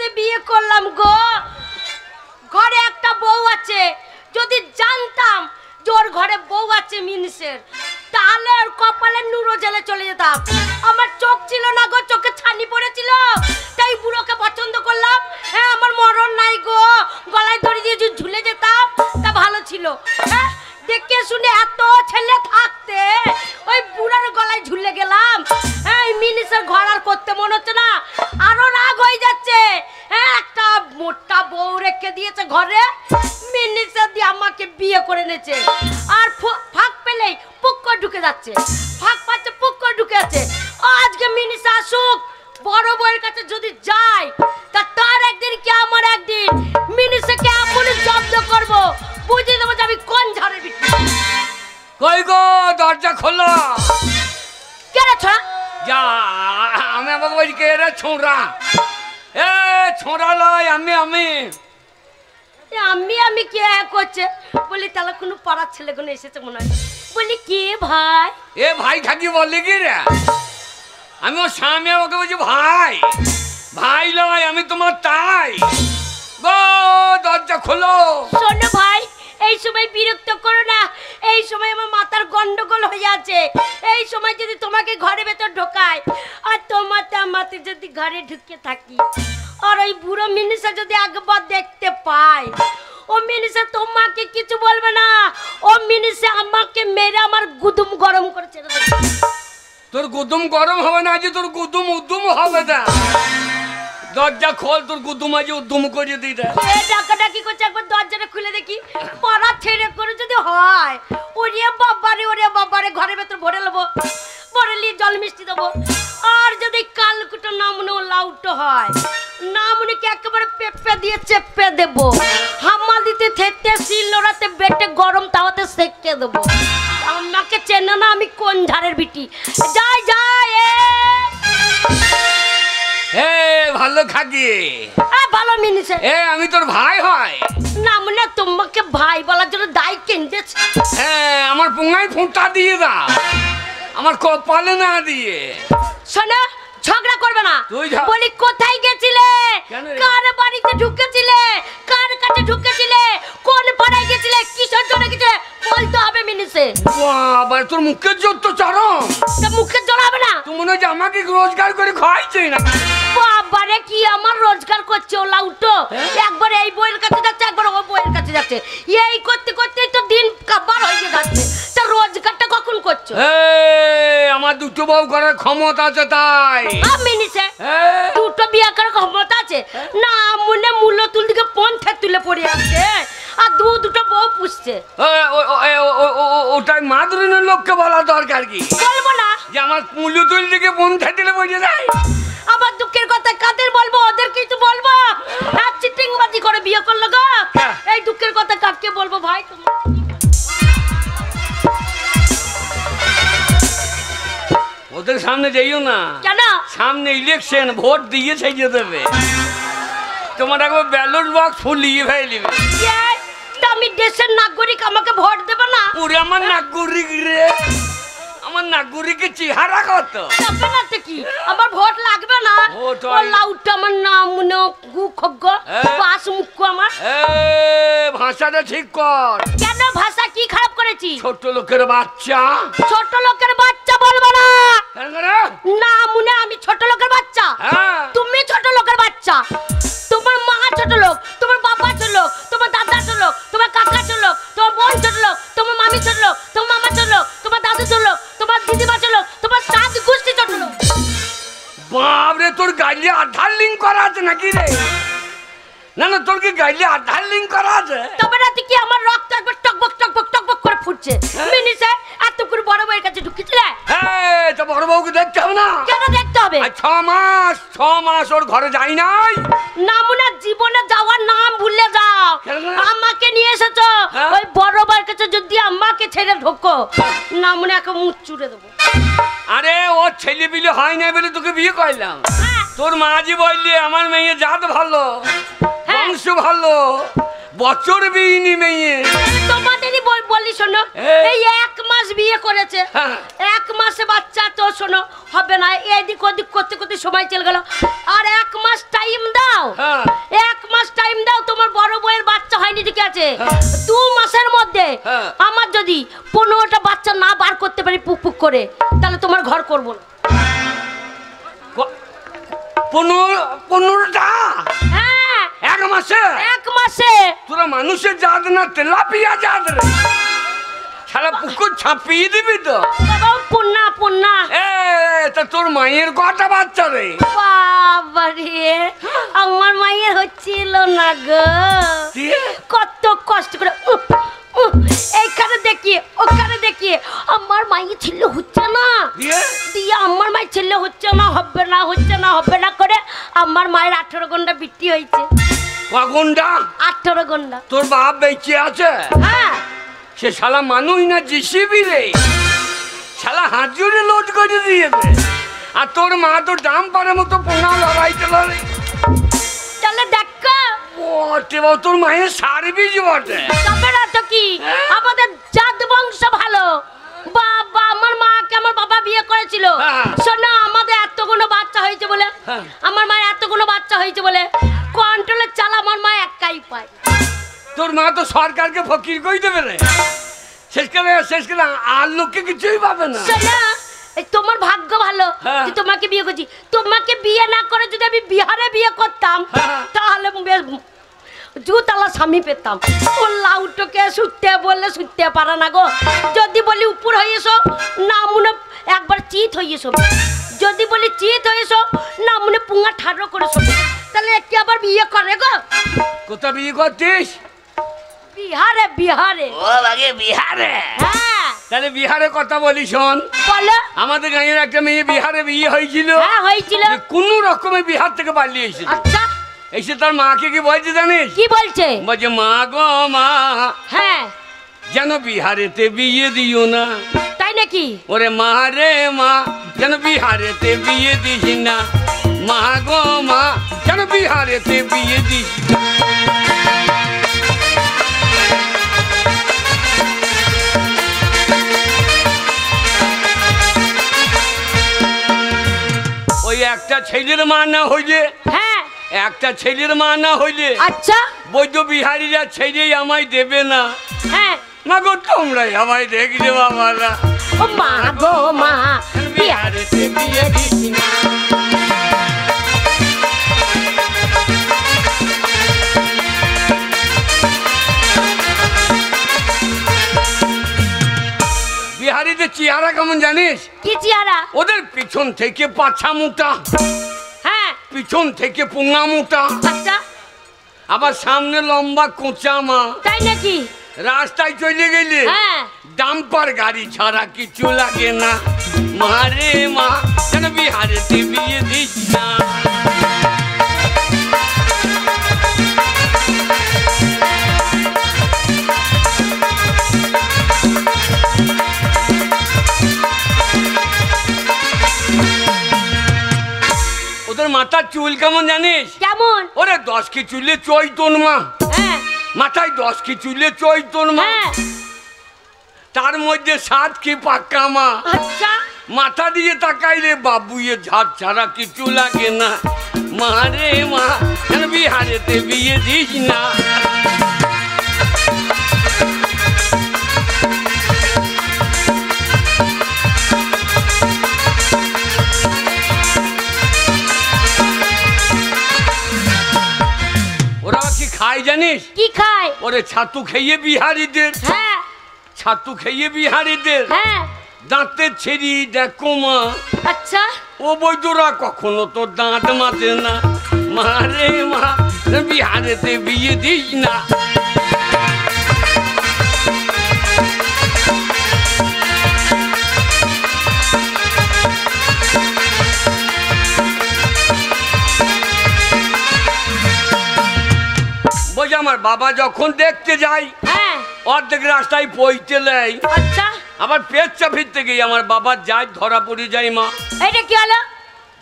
সাথে বিয়ে করলাম গো। ঘরে একটা বউ আছে, যদি জানতাম যে ওর ঘরে বউ আছে মিনিসের, তাহলে ওর কপালে নুরো জেলে চলে যেতাম। আমার চোখ ছিল না গো, চোখে ছানি পড়েছিল, তাই বুড়োকে পছন্দ করলাম। হ্যাঁ, আমার মরণ নাই গো, গলায় দড়ি দিয়ে ঝুলে যেতাম, তা ভালো ছিল। হ্যাঁ, দেখে শুনে এত ছেলে থাকতে ওই বুড়ার গলায় ঝুলে গেলাম। হ্যাঁ, মিনিসের ঘর আর করতে মনে হচ্ছে না, আরো রাগ হয়ে যাচ্ছে। হ্যাঁ, একটা মোটা বউ রেখে দিয়েছে ঘরে, মিনিসের দিয়ে আমাকে বিয়ে করে নিয়েছে। আর ফাঁক পেলেই পুক্ক ঢুকে যাচ্ছে, ফাঁক পাচ্ছে পুক্ক ঢুকে যাচ্ছে। আজকে মিনিস আসুক, বড় বউয়ের কাছে যদি যাই, তা তার একদিন কি আমার একদিন, মিনিসকে এমন জব্দ করবো, বুঝে দেবো যে আমি কোন ঝড়ের বিক্রি। কই গো, দরজা খোলো। কে রে ছোড়া? যা, আমি আমাকে বলি কে রে ছোড়া? এ ছোড়া লয়, আমি আমি আমি আমি কে করছে বলি, তাহলে কোনো পাড়ার ছেলে কোনো এসেছে মনে হয়। বলি কে ভাই? এ ভাই থাকি বললি কি রে? আমি ওর স্বামী, ওকে বলছি ভাই। ভাই লয়, আমি তোমার তাই গো, দরজা খোলো। শোনো ভাই, এই সময় বিরক্ত করো না, এই সময় আমার মাথার গন্ডগোল হয়ে আছে। এই সময় যদি তোমাকে ঘরে ভেতর ঢোকায়, আর তোমাতে যদি ঘরে ঢুকে থাকি, আর ওই বুড়ো মিনিসা যদি একবার দেখতে পায়, ও মিনিসা তোমাকে কিছু বলবে না, ও মিনিসা আমাকে মেরে আমার গুদুম গরম করে ছেড়ে দেবে। তোর গুদুম গরম হবে না, যে তোর গুদুম উদ্যম হবে না। দরজা খোল, তোর গুদুম আজ উদ্যম করে দিই। ডাকাডাকি করছে, একবার দরজাটা খুলে দেখি, পাড়া ছেড়ে করে যদি হয়, ওরে বাবারে ঘরের ভেতর ভরে নেবো, ভরে নিয়ে জল মিষ্টি দেবো। আর যদি কালকুটো না মনে লাউটো হয়, না মনে কি একেবারে পেঁপে দিয়ে চেপে দেবো, হামা দিতে থেতে শিল নোড়াতে বেটে গরম তাওয়াতে সেকে দেবো। আমাকে চেনে না আমি কোন ঝাড়ের বিটি। যাই যাই এ ভালো খাকি, ভালো মিনিসে। এ আমি তোর ভাই হয় না মনে তোমাকে ভাই বলার জন্য দায় কেন্দ্রেছে। হ্যাঁ, আমার পুঙ্গাই ফোঁটা দিয়ে দাও, আমার কপালে না দিয়ে। শোনো, ঝগড়া করবে না। বলি কোথায় গেছিলে, কার বাড়িতে ঢুকেছিলে, কার কাছে ঢুকেছিলে, কোন পাড়ায় গেছিলে, কিসের জন্য গেছিলে, বলতে হবে মিনিসে। বাবা, তোর মুখের জোর তো চরম। তা মুখের জোর হবে না? তুই মনে হচ্ছে আমাকে রোজগার করে খাওয়াইছে না? বাবারে, কি আমার রোজগার করছে ও লাউটো, একবার এই বইয়ের কাছে যাচ্ছে, একবার ও বইয়ের কাছে যাচ্ছে, এই করতে করতে তো দিন কাবার হয়ে যাচ্ছে। তা রোজগারটা কখন করছো? আমার দুটো বউ করার ক্ষমতা আছে, তাই মিনিসে দুটো বিয়ে করার ক্ষমতা আছে না? মনে মূল্য তুল দিকে পন্থা তুলে পড়ে আছে, আর দুটো বউ পুষছে। ওটাই মাদুরিনের লোককে বলা দরকার কি? বলবো না যে আমার মূল্য তুল দিকে পন্থা দিলে বোঝা যায়। আমার দুঃখের কথা কাদের বলবো, ওদের কিছু বলবো? আর চিটিংবাজি করে বিয়ে করলো গো, এই দুঃখের কথা কাকে বলবো ভাই? তুমি ওদের সামনে যাইও না। কেন? সামনে ইলেকশন, ভোট দিয়ে ছেড়ে দেবে, তোমার একবার ব্যালট বক্স ফুলিয়ে ফেলিবে। আমি দেশের নাগরিক, আমাকে ভোট দেবে না? ওরে আমার নাগরিক রে, আমার নাগরিকের চেহারা কত না কি আমার ভোট লাগবে না? ও লাউটা আমার নাম মনে খগ্গ বাস মুখ আমার। ভাষাটা ঠিক কর। কেন ভাষা কি খারাপ করেছি? ছোট লোকের বাচ্চা। ছোট লোকের বাচ্চা বলবো না, না মনে আমি ছোট লোকের বাচ্চা। তুমি ছোট লোকের বাচ্চা, তোমার মা ছোট লোক, তোমার বাবা ছোট লোক, তোমার দাদা ছোট লোক, তোমার কাকা ছোট লোক, তোমার বোন ছোট লোক, তোমার মামি ছোট লোক, তোমার মামা ছোট লোক, তোমার দাদু ছোট লোক, তোমার দিদিমা ছোট লোক, তোমার সাত গোষ্ঠী ছোট লোক। বাপরে, তোর গাইলে আধার লিঙ্ক করা আছে নাকি রে? না না, তোর কি গাইলে আধার লিঙ্ক করা আছে? তবে রাতে কি আমার রক্ত একবার টকবক টকবক টকবক করে ফুটছে। মিনিসে এত করে বড় বউয়ের কাছে ঢুকেছিলে? হ্যাঁ, তো বড় বউকে দেখতে হবে না? কেন দেখতে হবে? 6 মাস ওর ঘরে যাই নাই। না মনে জীবনে যাওয়ার নাম ভুলে যাও। আমাকে নিয়ে এসেছো, ওই বড় বউয়ের কাছে যদি আমাকে ছেড়ে ঢোকো, না মনে একে মুখ চুড়ে দেবো। আরে ও ছেলে বিলে হয় নাই বলে তোকে বিয়ে করলাম। তোর মাঝি বললি আমার মেয়ে জাত ভালো, বংশ ভালো, বছর বিইনি মেয়ে। তোমাদেরই বলি শোনো, এই 1 মাস বিয়ে করেছে, হ্যাঁ। 1 মাসে বাচ্চা তো শোনো হবে না, এদিক ওদিক করতে করতে সময় চলে গেল। আর 1 মাস টাইম দাও, হ্যাঁ। 1 মাস টাইম দাও। তোমার বড় বউয়ের বাচ্চা হয়নি ঠিক আছে, হ্যাঁ। 2 মাসের মধ্যে হ্যাঁ। আমার যদি 15টা বাচ্চা না বার করতে পারি পুক পুক করে, তাহলে তোমার ঘর করবো না। 15টা? হ্যাঁ, 1 মাসে? 1 মাসে। তোরা মানুষের জাত না, তেলাপিয়া জাত রে। সারা পুকুর ছাপিয়ে দিবি তো। বাবা পুন্না পুন্না। তা তোর মায়ের কটা বাচ্চা রে? বাবা রে, আমার মায়ের হচ্ছিল না গো, কত কষ্ট করে এইখানে দেখিয়ে ওখানে দেখিয়ে আমার মায়ের ছিল হচ্ছে না, দিয়ে আমার মায়ের ছিল হচ্ছে না, হবে না হচ্ছে না হবে না করে আমার মায়ের 18 ঘন্টা বৃষ্টি হয়েছে। কঘন্টা? 18 ঘন্টা। তোর বাপ বেঁচে আছে? হ্যাঁ। সে শালা মানুষ না জিসিবি রে, শালা হাজুরে লোড করে দিয়েছে। আর তোর মা তো ডাম্পারের মতো পোনা লড়াইতে লড়ে। তাহলে দেখো তোর মায়ের সার্ভিস বটে। তবে না তো কি, আমাদের জাত বংশ ভালো। বাবা আমার মাকে আমার বাবা বিয়ে করেছিল, শোনো আমাদের এতগুলো বাচ্চা হয়েছে বলে, আমার মায়ের এতগুলো বাচ্চা হয়েছে বলে কন্ট্রোলের চাল আমার মা একাই পায়। তোর মা তো সরকারকে ফকির কই দেবে রে, শেষকালে আর লোককে কিছুই পাবে না। শোনো এই তোমার ভাগ্য ভালো যে তোমাকে বিয়ে করছি, তোমাকে বিয়ে না করে যদি আমি বিহারে বিয়ে করতাম তাহলে জুতালা স্বামী পেতাম। ও লাউটোকে শুতে বললে শুতে পারে না গো, যদি বলি উপর হয়ে এসো না মনে একবার চিত হয়ে এসো, যদি বলি চিত হয়ে এসো না মনে পুঙ্গা ঠাড়ো করে শোবে, তাহলে কি আবার বিয়ে করে গো? কোথা বিয়ে করছিস? বিহারে বিহারে। ও আগে বিহারে? হ্যাঁ। তাহলে বিহারে কথা বলি শোন। বলো। আমাদের গাঁয়ের একটা মেয়ে বিহারে বিয়ে হয়েছিল। হ্যাঁ হয়েছিল। কোন রকমে বিহার থেকে পালিয়ে এসেছিল। আচ্ছা। এসে তার মাকে কি বলছে জানিস? কি বলছে? বলছে মা গো মা, হ্যাঁ যেন বিহারেতে বিয়ে দিও না। তাই নাকি? ওরে মা রে মা, যেন বিহারেতে বিয়ে দিস না। মা গো মা, যেন বিহারেতে বিয়ে দিস না। ওই একটা ছেলের মা না হইলে, হ্যাঁ একটা ছেলের মা না হইলে আচ্ছা বৈদ্য বিহারীরা ছেলেই আমায় দেবে না। হ্যাঁ মা গো তোমরাই আমায় দেখলে বাবারা। ও মা গো মা, বিহারেতে বিয়ে দিস না। বিহারীদের চেহারা কেমন জানিস? কি চেহারা? ওদের পিছন থেকে পাছা মোটা, হ্যাঁ পিছন থেকে পুঙ্গা মোটা, আচ্ছা আবার সামনে লম্বা কোঁচা মা। তাই নাকি? রাস্তায় চলে গেলে হ্যাঁ ডাম্পার গাড়ি ছাড়া কিছু লাগে না। মা রে মা, যেন বিহারেতে বিয়ে দিস না। ওদের মাথার চুল কেমন জানিস? কেমন? ওরে 10 কি চুলে চৈতন মা। হ্যাঁ মাথায় 10 কি চুলে চৈতন মা, হ্যাঁ তার মধ্যে 7 কি পাক্কা মা। আচ্ছা মাথা দিয়ে তাকাইলে বাবুয়ে ঝাড় ছাড়া কিছু লাগে না। মা রে মা, যেন বিহারেতে বিয়ে দিস না। ওরা কি খায় জানিস? কি খায়? ওরে ছাতু খেয়ে বিহারীদের, হ্যাঁ ছাতু খেয়ে বিহারীদের হ্যাঁ দাঁতের ছেড়ি দেখো মা। আচ্ছা ও বৈদ্যরা কখনো তো দাঁত মাজে না। মা রে মা, বিহারেতে বিয়ে দিস না। বলছি আমার বাবা যখন দেখতে যাই হ্যাঁ অর্ধেক রাস্তায় পইতে লাই, আচ্ছা আবার পেচ্চা ফিরতে গিয়ে আমার বাবা যায় ধরা পড়ে যায় মা। এটা কি হলো?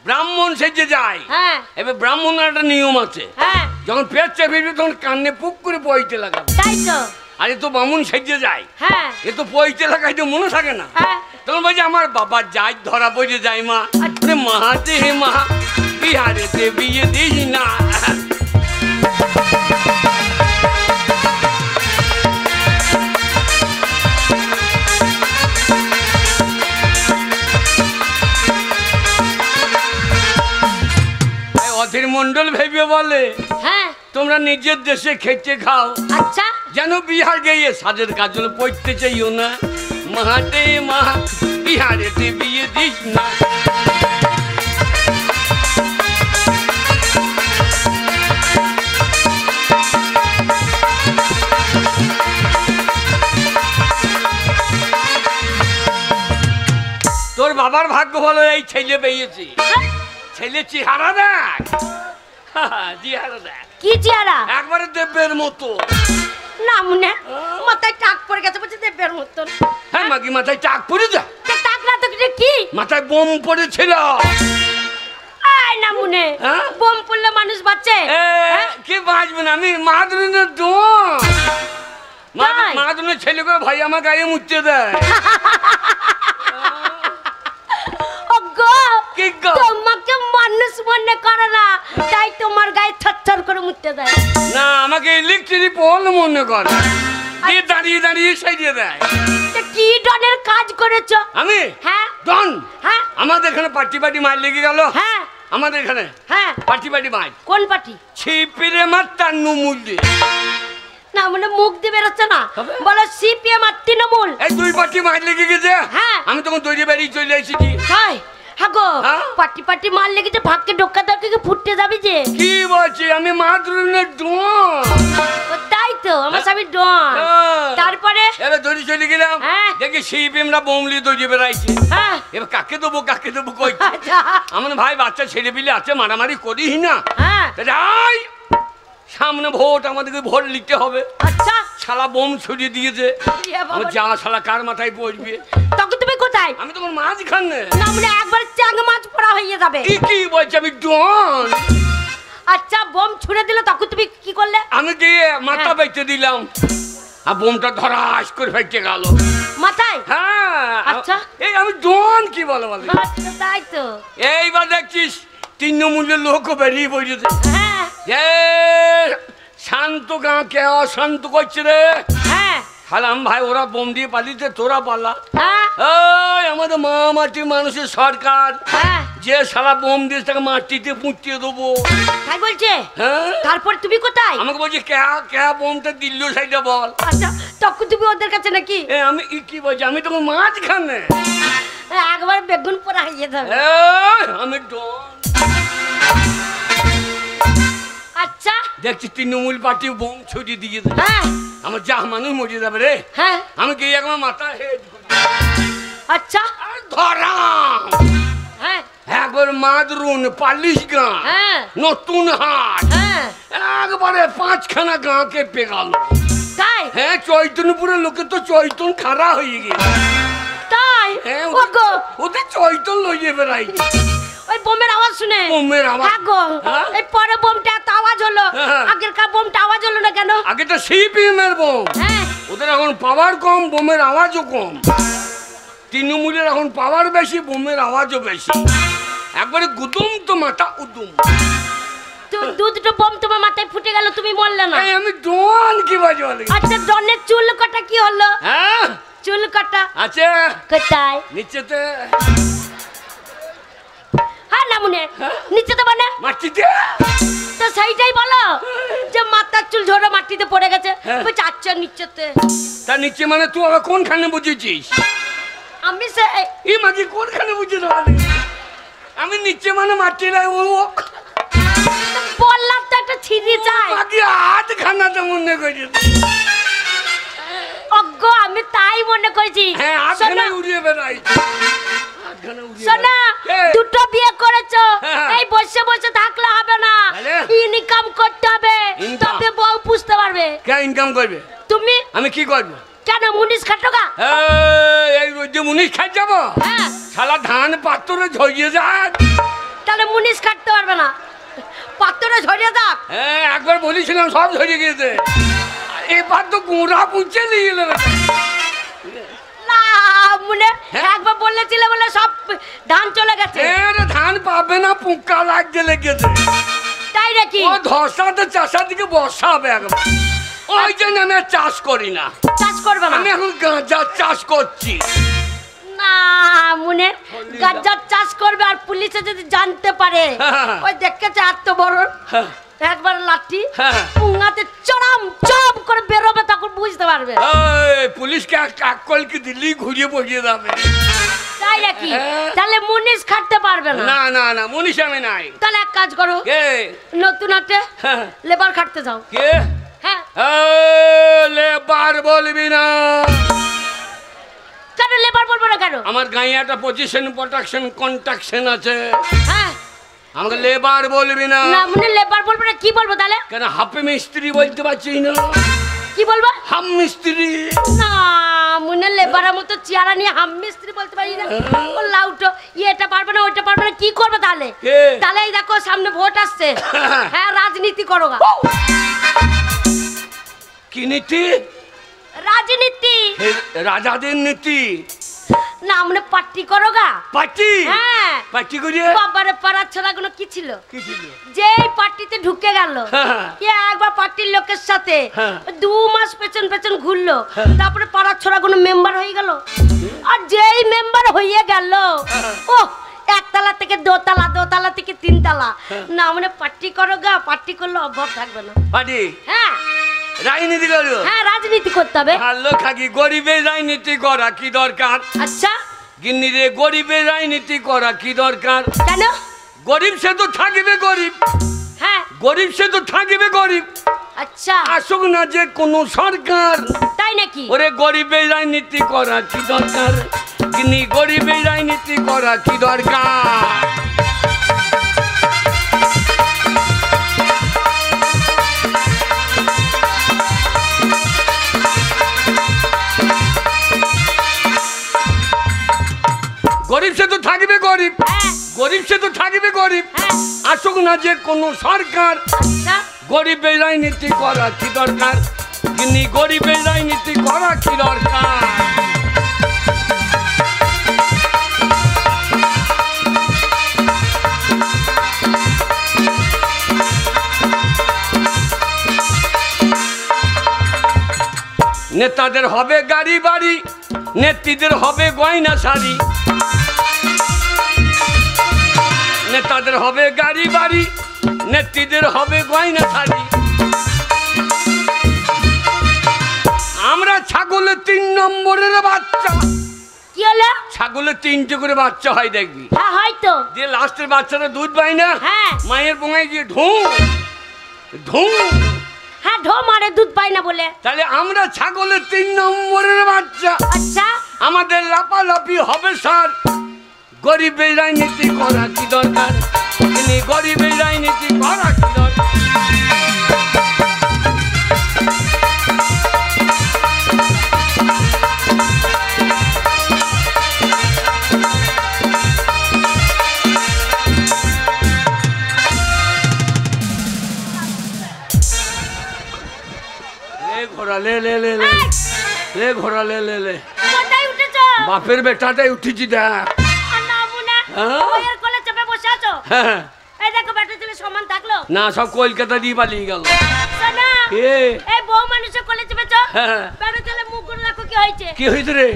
ব্রাহ্মণ সেজে যায়। হ্যাঁ এবার ব্রাহ্মণের একটা নিয়ম আছে, হ্যাঁ যখন পেচ্চা ফিরবে তখন কান্নে পুক করে পইতে লাগাবে। তাই তো। আরে তো বামুন সেজে যায়, হ্যাঁ এ তো পয়তে লাগাইতে মনে থাকে না। হ্যাঁ তখন বলছে আমার বাবা যাই ধরা পড়ে যায় মা। আরে মাহাতে হে মা, বিহারেতে বিয়ে দিস না। অধীর মন্ডল ভেবে বলে হ্যাঁ তোমরা নিজের দেশে খেতে খাও, আচ্ছা যেন বিহার গিয়ে সাজের কাজল পড়তে চাইও না। মাহাতে মা, বিহারেতে বিয়ে দিস না। তোর বাবার ভাগ্য ভালো, এই ছেলে পেয়েছি। ছেলে চেহারা দেখ, চেহারা দেখ কি চেহারা? একবারে দেবের মতো। না মনে মাথায় টাক পড়ে গেছে, বলছে দেবের মতন। হ্যাঁ মাগি মাথায় টাক পড়ে যায়? টাক না তো কি? মাথায় বোম পড়েছিল। আয় না মনে হ্যাঁ? বোম পড়লে মানুষ বাঁচে? কি বাঁচবে না? আমি মাহাদুরের দোষ। তাই? মাহাদুরের ছেলে করে ভাই আমার গায়ে মুছতে দেয়। ওগো কি গো? তোমাকে মানুষ মনে করে না, তাই তোমার গায়ে থরথর করে মুছতে দেয়। না আমাকে ইলেকট্রিক পোল মনে করে, দিয়ে দাঁড়িয়ে দাঁড়িয়ে সাইডে দেয়। তা কি ডনের কাজ করেছো? আমি হ্যাঁ ডন। হ্যাঁ আমাদের এখানে পার্টি পার্টি মার লেগে গেল। হ্যাঁ আমাদের এখানে হ্যাঁ পার্টি পার্টি মার কোন পার্টি? ছিপিরে মার তার নুমুলি। না মানে মুখ দিয়ে বেরোচ্ছে না, তবে? বলো সিপিএম আর তৃণমূল। এই দুই পার্টি মার লেগে গেছে। হ্যাঁ। আমি তখন তৈরি বেরিয়ে চলে এসেছি। হাই হ্যাঁ গো, হ্যাঁ? পার্টি মার লেগেছে, ভাগকে ঢোকা দরকে ফুটতে যাবি যে। কি বলছি? আমি মাহাদুরের দোষ। ও তাই তো আমার স্বামী ডন। তারপরে এবার দড়ি চলে গেলাম, হ্যাঁ। দেখি সিপিএমরা বোমলি দড়ি বেড়াইছে। হ্যাঁ এবার কাকে দেবো কই? আচ্ছা আমার ভাই বাচ্চা ছেলে পিলে আছে, মারামারি করিস না। হ্যাঁ যাই সামনে ভোট, আমাদেরকে ভোট লিখতে হবে। আচ্ছা শালা বোম ছড়িয়ে দিয়েছে। ইয়ে বাবা। আমার যা শালা কার মাথায় পড়বে? তখন তুমি কোথায়? আমি তখন মাঝখানে। না মানে একবার চাং মাছ পড়া হয়ে যাবে। কি বলছি? আমি ডন। আচ্ছা বোম ছুড়ে দিলে তখন তুমি কি করলে? আমি দিয়ে মাথা হ্যাঁ। বেঁচে দিলাম, আর বোমটা ধরাস করে ফেটে গেল মাথায়? হ্যাঁ। আচ্ছা। এই আমি ডন কি বলো? আচ্ছা, তাই তো। এইবার দেখছিস তৃণমূলের লোক বেরিয়ে পড়েছে। হ্যাঁ এ শান্ত গাঁকে অশান্ত করছে রে। হ্যাঁ হালাম ভাই ওরা বোম দিয়ে পালিয়েছে, তোরা পালা। হ্যাঁ ওই আমাদের মা মাটি মানুষের সরকার, হ্যাঁ যে শালা বোম দিয়েছে তাকে মাটিতে পুঁতিয়ে দেবো। তাই বলছে? হ্যাঁ তারপর তুমি কোথায়? আমাকে বলছে ক্যা বোমটা দিল সাইডে বল। আচ্ছা তখন তুমি ওদের কাছে নাকি? আমি কি বলছি? আমি তখন মাঝখানে। একবার বেগুন পোড়া হয়ে যাবে। আমি ডন। আচ্ছা দেখছি তৃণমূল পার্টি বোম ছড়িয়ে দিয়েছে। হ্যাঁ আমার যা মানুষ মরে যাবে রে। হ্যাঁ আমি কি একবার মাথা হেড আচ্ছা ধরা হ্যাঁ একবার মাদরুন পালিশ গাঁ হ্যাঁ নতুন হাট, হ্যাঁ একবারে 5খানা গাঁ কেঁপে গেল। তাই? হ্যাঁ চৈতন্যপুরের লোকে তো চৈতন খারা হয়ে গেছে। তাই? হ্যাঁ ওগো ওদের চৈতন লইয়ে বেড়াই। ওই বোমের আওয়াজ শুনে? বোমের আওয়াজ? হ্যাঁ গো, হ্যাঁ? এই পরে বোমটা এত আওয়াজ হলো, হ্যাঁ। আগেরকার বোমটা আওয়াজ হলো না কেন? আগে তো সিপিএম এর বোম, হ্যাঁ ওদের এখন পাওয়ার কম, বোমের আওয়াজও কম। তৃণমূলের এখন পাওয়ার বেশি, বোমের আওয়াজও বেশি। একবারে গুদুম তো মাথা উদুম। তো দুটো বোম তোমার মাথায় ফুটে গেল, তুমি মরলে না? এই আমি ডন কি বাজে বলে। আচ্ছা ডনের চুল কাটা কি হলো? হ্যাঁ চুল কাটা আছে কোথায়? নিচেতে। হ্যাঁ না মনে নিচে তো মানে মাটিতে। তো সেইটাই বলো যে মাথার চুল ঝরে মাটিতে পড়ে গেছে, হ্যাঁ। ওই আচ্ছা নিচেতে। তার নিচে মানে তুই আবার কোনখানে বুঝেছিস? আমি সে এই মাঝে কোনখানে বুঝে দেওয়া? আমি নিচে মানে মাটি নাই, ও বললাম তো একটা ছিঁড়ি চাই। মাটি হাত খানাতে মনে করছে। অজ্ঞ আমি তাই মনে করেছি। হ্যাঁ হাত শোনো, খানা উড়িয়ে বেড়াই। শোনো, এই। দুটো বিয়ে করেছো, হ্যাঁ। এই বসে বসে থাকলে হবে না, তাহলে? ইনকাম করতে হবে, Income? তবে বউ পুষতে পারবে। কে ইনকাম করবে? তুমি আমি কি করবো? কেন মুনিশ খাটোগা? এই যে মুনিশ খাই যাবো, হ্যাঁ শালা ধান পাত্রে ঝরিয়ে যাক। তাহলে মুনিশ কাটতে পারবে না, পাত্রে ঝরিয়ে দাও। হ্যাঁ একবার বলেছিলাম সব ঝরিয়ে গিয়েছে। এবার তো গোড়া পুঁছে নিয়ে এলো রে। না মনে একবার বলেছিলে বলে সব ধান চলে গেছে। রে ধান পাবে না, পোকা লাগতে লেগেছে। তাই নাকি? ও ধসাতে চাষার দিকে বসাবে একবার। ওই জন্য আমি আর চাষ করি না। চাষ করবে না? আমি এখন গাঁজার চাষ করছি। না মনে গাঁজার চাষ করবে আর পুলিশে যদি জানতে পারে, ওই দেখেছে এত বড় একবার লাঠি পুঙ্গাতে চড়াম চপ করে বেরোবে, তখন বুঝতে পারবে। পুলিশকে কাকল কি দিল্লি ঘুরিয়ে বসিয়ে যাবে। তাই নাকি? তাহলে মুনিশ খাটতে পারবে না? না না না, মুনিশ আমি নাই। তাহলে এক কাজ করো, নতুন হাটে লেবার খাটতে যাও। কে? হ্যাঁ। লেবার বলবি না। কেন লেবার বলবো না কেন? আমার গাঁয়ে একটা পজিশন প্রোটেকশন কন্ট্রাকশন আছে। হ্যাঁ, আমাকে লেবার বলবি না। না মনে লেবার বলবো না, কি বলবো তাহলে? কেন হাফ মিস্ত্রি বলতে পারছি না। কি বলবো? হাম মিস্ত্রি। না মনে লেবারের মতো চেয়ারা নিয়ে হাম মিস্ত্রি বলতে পারি না। ও লাউটো এটা পারবে না ওইটা পারবে না, কি করবে তাহলে? তাহলে এই দেখো সামনে ভোট আসছে, হ্যাঁ রাজনীতি করো গা। কি নীতি? রাজনীতি। রাজাদের নীতি না মানে পার্টি করো গা। পার্টি? হ্যাঁ পার্টি করিয়ে বাবারে পাড়ার ছেলেগুলো কি ছিল, কি ছিল? যেই পার্টিতে ঢুকে গেল একবার পার্টির লোকের সাথে 2 মাস পেছন পেছন ঘুরলো, তারপরে পাড়ার ছোড়াগুলো মেম্বার হয়ে গেল। আর যেই মেম্বার হয়ে গেল ও একতলা থেকে দোতলা, দোতলা থেকে 3 তলা। না মানে পার্টি করো গা, পার্টি করলে অভাব থাকবে না। পার্টি? হ্যাঁ রাজনীতি করো? হ্যাঁ রাজনীতি করতে হবে। ভালো খাকি গরিবের রাজনীতি করা কি দরকার? আচ্ছা গিন্নি রে, গরিবের রাজনীতি করা কি দরকার? কেন? গরিব সে তো থাকবে গরিব। হ্যাঁ গরিব সে তো থাকবে গরিব। আচ্ছা আসুক না যে কোনো সরকার। তাই নাকি? ওরে গরিবের রাজনীতি করা কি দরকার? গিন্নি গরিবের রাজনীতি করা কি দরকার? গরিব সে তো থাকবে গরিব। গরিব সে তো থাকবে গরিব। আসুক না যে কোনো সরকার। আচ্ছা গরিবের রাজনীতি করা কি দরকার? গিন্নি গরিবের রাজনীতি করা কি দরকার? নেতাদের হবে গাড়ি বাড়ি, নেত্রীদের হবে গয়না শাড়ি। নেতাদের হবে গাড়ি বাড়ি, নেত্রীদের হবে গয়না শাড়ি। আমরা ছাগলের 3 নম্বরের বাচ্চা। কি হলো? ছাগলের 3টে করে বাচ্চা হয় দেখবি। হ্যাঁ হয়তো। যে লাস্টের বাচ্চাটা দুধ পায় না, হ্যাঁ মায়ের পোঙায় গিয়ে ঢু ঢু। হ্যাঁ ঢো মারে দুধ পায় না বলে। তাহলে আমরা ছাগলের 3 নম্বরের বাচ্চা। আচ্ছা আমাদের লাপালাপি হবে স্যার। গরিবের রাজনীতি করা কি দরকার? তিনি গরিবের রাজনীতি করা কি দরকার? ঘোড়া লে লে লে লে লে ঘোড়া লে লে লে। কোথায় উঠেছো? বাপের বেটাটাই উঠেছি দেখ। না মুনা ওর কোলে চেপে বসে আছো। হ্যাঁ এই দেখো বেটা ছেলে সমান থাকলো না, সব কলকাতা দিয়ে পালিয়ে গেল। শোনা এই বউ মানুষের কোলে চেপেছো, বেটা ছেলে মুখ করে দেখো কি হয়েছে। কি হয়েছে রে?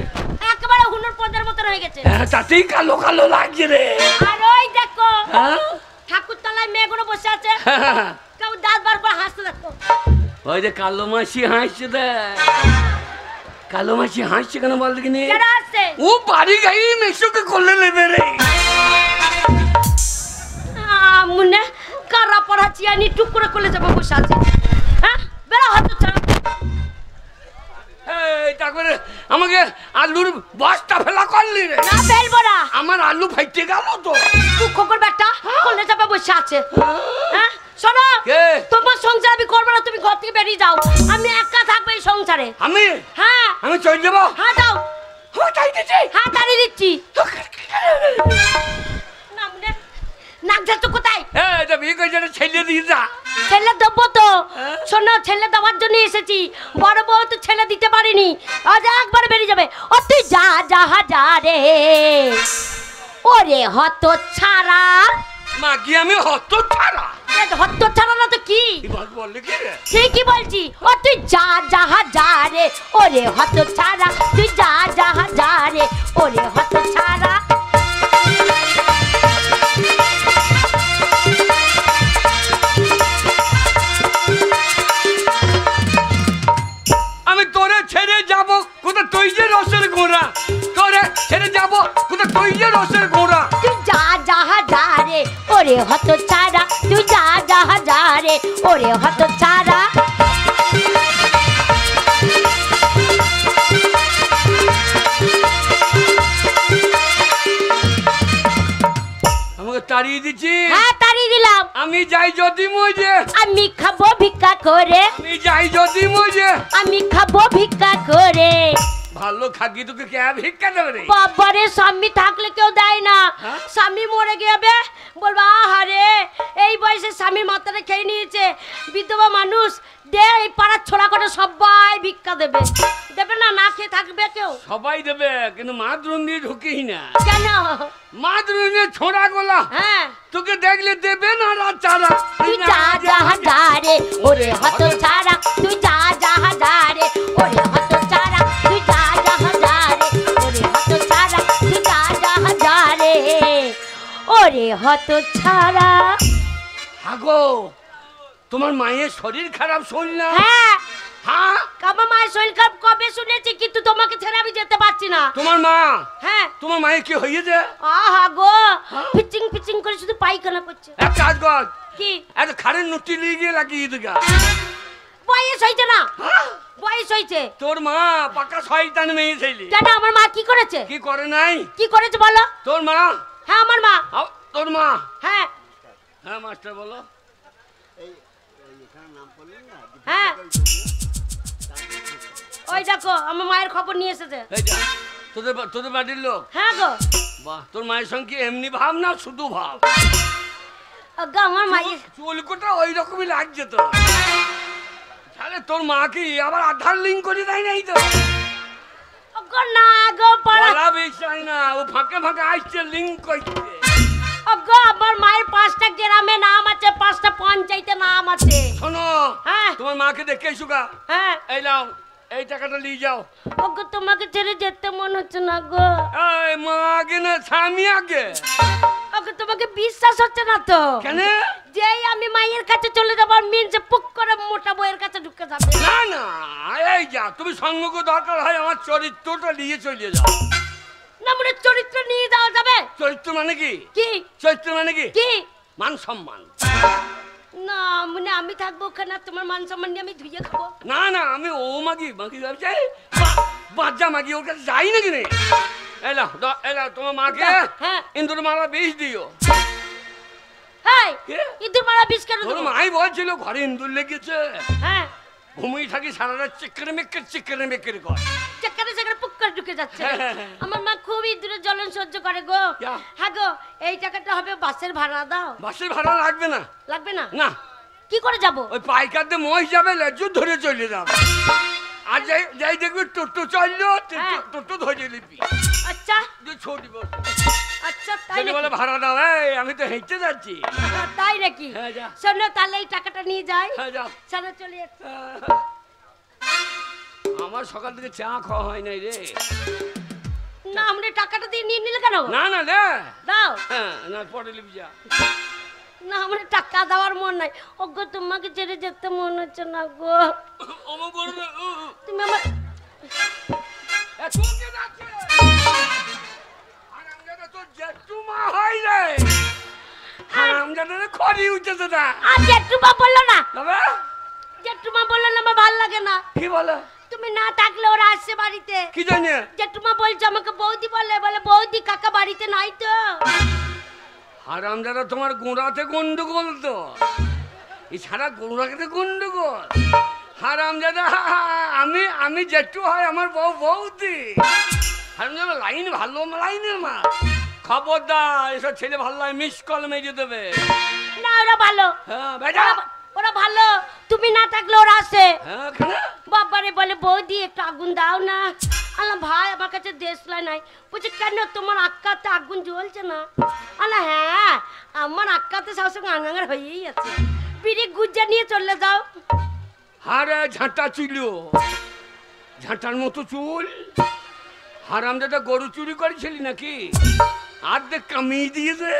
একেবারে হুনুর পদের মতো হয়ে গেছে। তাতেই কালো কালো লাগছে রে। আর ওই দেখো ঠাকুর তলায় মেয়েগুলো বসে আছে, কেউ দাঁত বার করে হাসতে দেখো। ওই যে কালো মাসি হাসছে দেখ। কালো মাসি হাসছে কেন বল দেখিনি? ও বাড়ি গাই মেসুকে করলে নেবে রে। মুন্নে কারা পড়া চিয়ানি টুক করে কোলে যাবো বসে আছে। হ্যাঁ বেড়া হাত ছাড়া। তারপরে আমাকে আলুর বস্তা ফেলা করলি রে। না ফেলবো না, আমার আলু ফাইটে গেল তো। তুই খোকর বেটা কোলে যাবে বসে আছে। হ্যাঁ শোনো, তোমার সংসার আমি করবো না, তুমি ঘর থেকে বেরিয়ে যাও। আমি একা থাকবো এই সংসারে। আমি? হ্যাঁ আমি চলে যাবো। হ্যাঁ যাও। হ্যাঁ দাঁড়িয়ে দিচ্ছি। নাক যাচ্ছ কোথায়? বিয়ে করেছে ছেলে দিয়ে যা। ছেলে দেবো তো, শোনো ছেলে দেওয়ার জন্য এসেছি, বড় বউ তো ছেলে দিতে পারিনি, আজ একবার বেরিয়ে যাবে। ও তুই যা যা যা রে, ওরে হত ছাড়া। মা কি আমি হত ছাড়া? হত ছাড়া না তো কি বললে কি রে? ঠিকই বলছি। ও তুই যা যা যা রে, ওরে হত ছাড়া, তুই যা যা যা রে, ওরে হত ছাড়া। আমি তোরে ছেড়ে যাব কোথা, তুই যে রসের গোড়া, তোরে ছেড়ে যাব কোথা, তুই যে রসের গোড়া। তুই যা যা যা রে, ওরে হত ছাড়া, তুই যা যা যা রে, ওরে হত ছাড়া। আমাকে তাড়িয়ে দিচ্ছি। হ্যাঁ তাড়িয়ে দিলাম। আমি যাই যদি মজে, আমি খাবো ভিক্ষা করে, আমি যাই যদি মজে, আমি খাবো ভিক্ষা করে। ভালো খাকি তোকে কে ভিক্ষা দেবে রে? বাবারে স্বামী থাকলে কেউ দেয় না, হ্যাঁ? স্বামী মরে গেবে বলবা আহারে এই বয়সে স্বামীর মাথাটা খেয়ে নিয়েছে, বিধবা মানুষ দে, এই পাড়ার ছোড়া করে সবাই ভিক্ষা দেবে, দেবে না? না খেয়ে থাকবে কেউ? সবাই দেবে, কিন্তু মাদ্রুন দিয়ে ঢুকেই না। কেন? মাদ্রুনের ছোড়া গোলা হ্যাঁ তোকে দেখলে দেবে না রাত চারা। তুই যা যা যা রে, ওরে হত ছাড়া, তুই যা যা যা রে, ওরে হত ছাড়া, তুই যা যা যা রে, ওরে হত ছাড়া, তুই যা যা যা রে, ওরে হত ছাড়া। হাগো তোমার মায়ের শরীর খারাপ শুনলাম। হ্যাঁ হ্যাঁ আমার মায়ের শরীর খারাপ কবে শুনেছি, কিন্তু তোমাকে ছেড়ে আমি যেতে পারছি না। তোমার মা, হ্যাঁ তোমার মায়ের কি হয়েছে? আহা গো, পিচিং পিচিং করে শুধু পায়খানা করছে। এক কাজ কর, কি? এত খাড়ের নুটি নিয়ে গিয়ে লাগিয়ে দিগা। বয়স হয়েছে না, বয়স হয়েছে। তোর মা পাকা শয়তান মেয়ে ছেলে। কেন আমার মা কি করেছে? কি করে নাই? কি করেছে বলো? তোর মা? হ্যাঁ আমার মা। তোর মা? হ্যাঁ হ্যাঁ মাস্টার বলো। হ্যাঁ ওই দেখো আমার মায়ের খবর নিয়ে এসেছে। এই যা, তোদের বাড়ির লোক? হ্যাঁ গো। বাহ, তোর মায়ের সঙ্গে কি এমনি ভাব না শুধু ভাব? আজ্ঞা আমার মায়ের চুলকোটা ওই রকমই লাগছে তো। তাহলে তোর মা কি আবার আধার লিঙ্ক করে দেয় নাই তো? আজ্ঞা না গো পাড়া, বলা বিষয় না, ও ফাঁকে ফাঁকে আসছে লিঙ্ক করছে। আজ্ঞা আমার মায়ের 5টা গ্রামে নাম আছে, 5টা পঞ্চায়েতে নাম আছে। শোনো, হ্যাঁ তোমার মাকে দেখে এসুকা। হ্যাঁ এই নাও, এই টাকাটা নিয়ে যাও। আজ্ঞা তোমাকে ছেড়ে যেতে মন হচ্ছে না গো। এই মা আগে না স্বামী আগে? আজ্ঞা তোমাকে বিশ্বাস হচ্ছে না তো? কেন? যেই আমি মায়ের কাছে চলে যাবো মিনসে পুক করে মোটা বইয়ের কাছে ঢুকে যাবে। না না, এই যা, তুমি সঙ্গকে দরকার হয় আমার চরিত্রটা নিয়ে চলে যাও। না মানে চরিত্র নিয়ে যাওয়া যাবে? চরিত্র মানে কি? কি চরিত্র মানে কি? কি? মান সম্মান। না মানে আমি থাকবো ওখানে, তোমার মান সম্মান নিয়ে আমি ধুয়ে খাবো? না না, আমি ও মাগি মাগি যাই, বাচ্চা মাগি ওর কাছে যাই নাকি রে? এলা এলা তোমার মাকে হ্যাঁ ইন্দুর মারা বিষ দিও। হ্যাঁ কে? ইঁদুর মারা বিষ কেন তোর দেবো? মাই বলছিল ঘরে ইন্দুর লেগেছে, হ্যাঁ ঘুমিয়ে থাকি সারা রাত চিকের মেকের কর। যেখানে সেখানে পুক করে ঢুকে যাচ্ছে। হ্যাঁ। আমার মা খুব ইঁদুরের জ্বলন সহ্য করে গো। যা। হ্যাঁ গো, এই টাকাটা হবে বাসের ভাড়া দাও। বাসের ভাড়া লাগবে না। লাগবে না? না, কি করে যাব? ওই পাইকার দিয়ে মহিষ যাবে, লেজু ধরে চলে যাবে। আর যাই যাই দেখবি টোটো চললো, হ্যাঁ। টোটো ধরে নিবি। আচ্ছা ছোটি বল, আচ্ছা তাই বলে নাকি? ভাড়া দাও। এই আমি তো হেঁটে যাচ্ছি। তাই নাকি? হ্যাঁ, যা। শোনো তাহলে এই টাকাটা নিয়ে যাই। হ্যাঁ যাও। চলো চলে যাচ্ছি। আমার সকাল থেকে চা খাওয়া হয় নাই রে। না আমরা টাকাটা দিয়ে নিয়ে নিলে কেন? না না রে, দাও। হ্যাঁ না পরে নিবি যা। না আমার টাকা দেওয়ার মন নাই। ওগো তোমাকে ছেড়ে যেতে মন হচ্ছে না গো। অমো করবে তুমি আমার তোকে যাচ্ছে। আর আমরা তো জেঠুমা হয় রে, আমরা খড়ি উঠেছে না। আর জেঠুমা বললো না, তবে জেঠুমা বললো না, আমার ভালো লাগে না। কি বলে? তুমি না থাকলে ওরা আসছে বাড়িতে। কি জানি? জেঠুমা বলছে আমাকে বৌদি বলে বৌদি কাকা বাড়িতে নাই তো। হারামজাদা তোমার গোড়াতে গন্ডগোল তো, এছাড়া গোড়াতে গন্ডগোল। হারামজাদা আমি জেঠু হয়, আমার বউ বৌদি। হারামজাদা লাইন ভালো লাইনের মা, খবরদার এসব ছেলে ভালো লাগে, মিস কল মেরে দেবে। না ওরা ভালো, হ্যাঁ বেটা, ওরা ভালো, তুমি না থাকলে ওরা আসে। হ্যাঁ কেন? বাবারে বলে বৌদি একটু আগুন দাও না। আল্লাহ ভাই আমার কাছে দেশলাই নাই। বলছে কেন তোমার আক্কাতে আগুন জ্বলছে না? আল্লাহ হ্যাঁ আমার আক্কাতে সবসময় আঙাঙ্গার হয়েই আছে, বিড়ি গুজ্জা নিয়ে চলে যাও। হারে ঝাঁটা চুল, ঝাঁটার মতো চুল, হারাম দাদা গরু চুরি করেছিলি নাকি? আর্ধেক কামিয়ে দিয়েছে।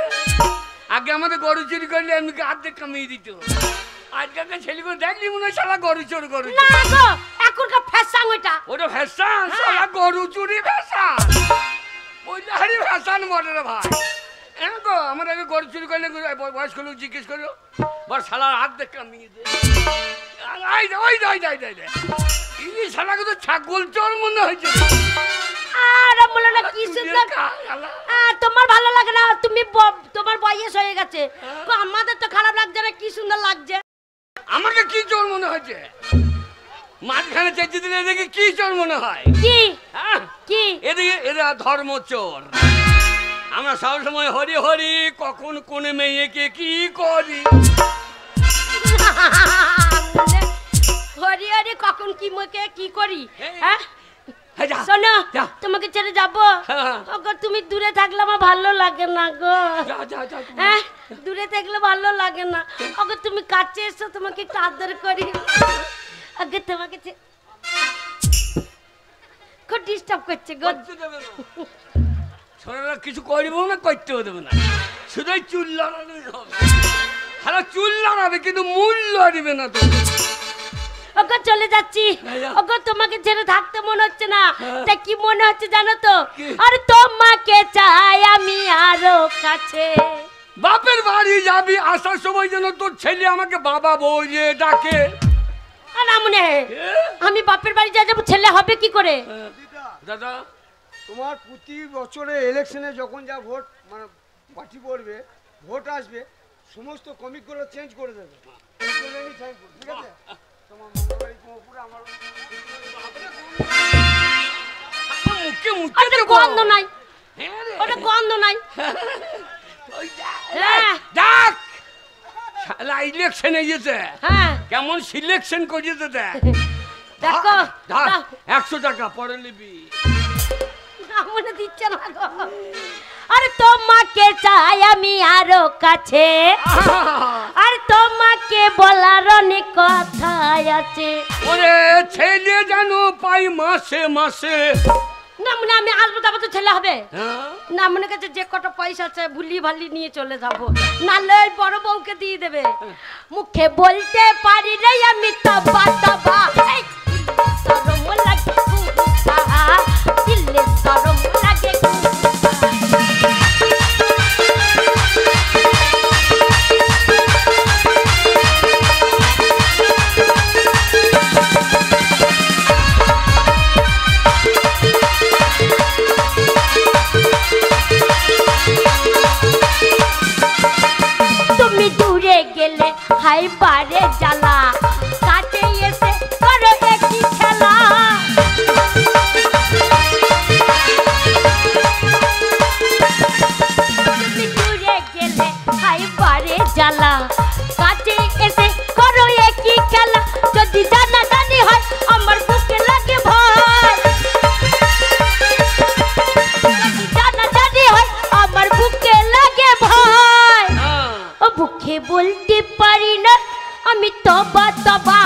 আগে আমাদের গরু চুরি করলে এমনি আর্ধেক কামিয়ে দিত। আজকালকার ছেলেগুলো দেখলি মনে হয় সারা গরু চোর গরু না গো এখনকার ফ্যাশন ওইটা। ওটা ফ্যাশন, সারা গরু চুরি ফ্যাশন। ওইটা হারি ফ্যাশন বলে রে ভাই। হ্যাঁ গো আমার আগে গরু চুরি করলে বয়স্ক লোক জিজ্ঞেস করলো বল শালার আর্ধেক কামিয়ে দে। ওই শালাকে তো ছাগল চোর মনে হয়েছে। আর বলো না কি সুন্দর। তোমার ভালো লাগে না, তুমি তোমার বয়স হয়ে গেছে, আমাদের তো খারাপ লাগছে না, কি সুন্দর লাগছে। আমাকে কি চোর মনে হয়েছে? মাঝখানে চেঁচে দিলে এদিকে কি চোর মনে হয়? কি হ্যাঁ কি? এদিকে এরা ধর্ম চোর। আমরা সবসময় হরি হরি, কখন কোনে মেয়েকে কি করি। হরি হরি কখন কি মুখে কি করি। হ্যাঁ শোনো তোমাকে ছেড়ে যাবো, তুমি দূরে থাকলে আমার ভালো লাগে না গো। হ্যাঁ দূরে থাকলে ভালো লাগে না। ওগো তুমি কাছে এসো, তোমাকে একটু আদর করি। আগে তোমাকে খুব ডিস্টার্ব করছে গো। ছোটরা কিছু করবো না, করতেও দেবে না, শুধুই চুল লড়ানোই হবে। হ্যালো চুল লড়াবে কিন্তু মূল্য দিবে না তো। ওগো চলে যাচ্ছি। ওগো তোমাকে ছেড়ে থাকতে মনে হচ্ছে না, তা কি মনে হচ্ছে জানো তো? আরে তোমাকে চাই আমি আরো কাছে। বাপের বাড়ি যাবি, আসার সময় যেন তোর ছেলে আমাকে বাবা বলে ডাকে। আমি বাপের বাড়ি যাবো, ছেলে হবে কি করে? দাদা তোমার প্রতি বছরে ইলেকশনে যখন যা ভোট মানে পার্টি পড়বে, ভোট আসবে, সমস্ত কমিকগুলো চেঞ্জ করে দেবে। ঠিক আছে? তোমার মঙ্গলবাড়ি কুমোরপুরে আমার মুখে মুখে গন্ধ নাই, ওটা গন্ধ নাই। ডাক শালা ইলেকশনে গেছে, হ্যাঁ কেমন সিলেকশন করেছে দেখ। দেখো 100 টাকা পরে নিবি। মনে দিচ্ছে না গো। আরে তোমাকে চাই আমি আরো কাছে, আর তোমাকে বলার অনেক কথা আছে। ওরে ছেলে যেন পাই মাসে মাসে। না মনে আমি আসবো, তারপর তো ছেলে হবে না। মনে কাছে যে কটা পয়সা আছে ভুলি ভালি নিয়ে চলে যাবো, নাহলে ওই বড় বউকে দিয়ে দেবে। মুখে বলতে পারি রে আমি তবা তবা, শরম লাগে দিলে শরম লাগে। তুমি দূরে গেলে হাই বারে জ্বালা, কাছে এসে করো একই খেলা। তুমি দূরে গেলে হাই বারে জ্বালা, কাছে এসে করো একই খেলা। যদি জানা জানি হয় আমার বুকে লাগে ভয়, যদি জানা জানি হয় আমার বুকে লাগে ভয়। ও বুকে বলতে পারি না আমি তবা তবা,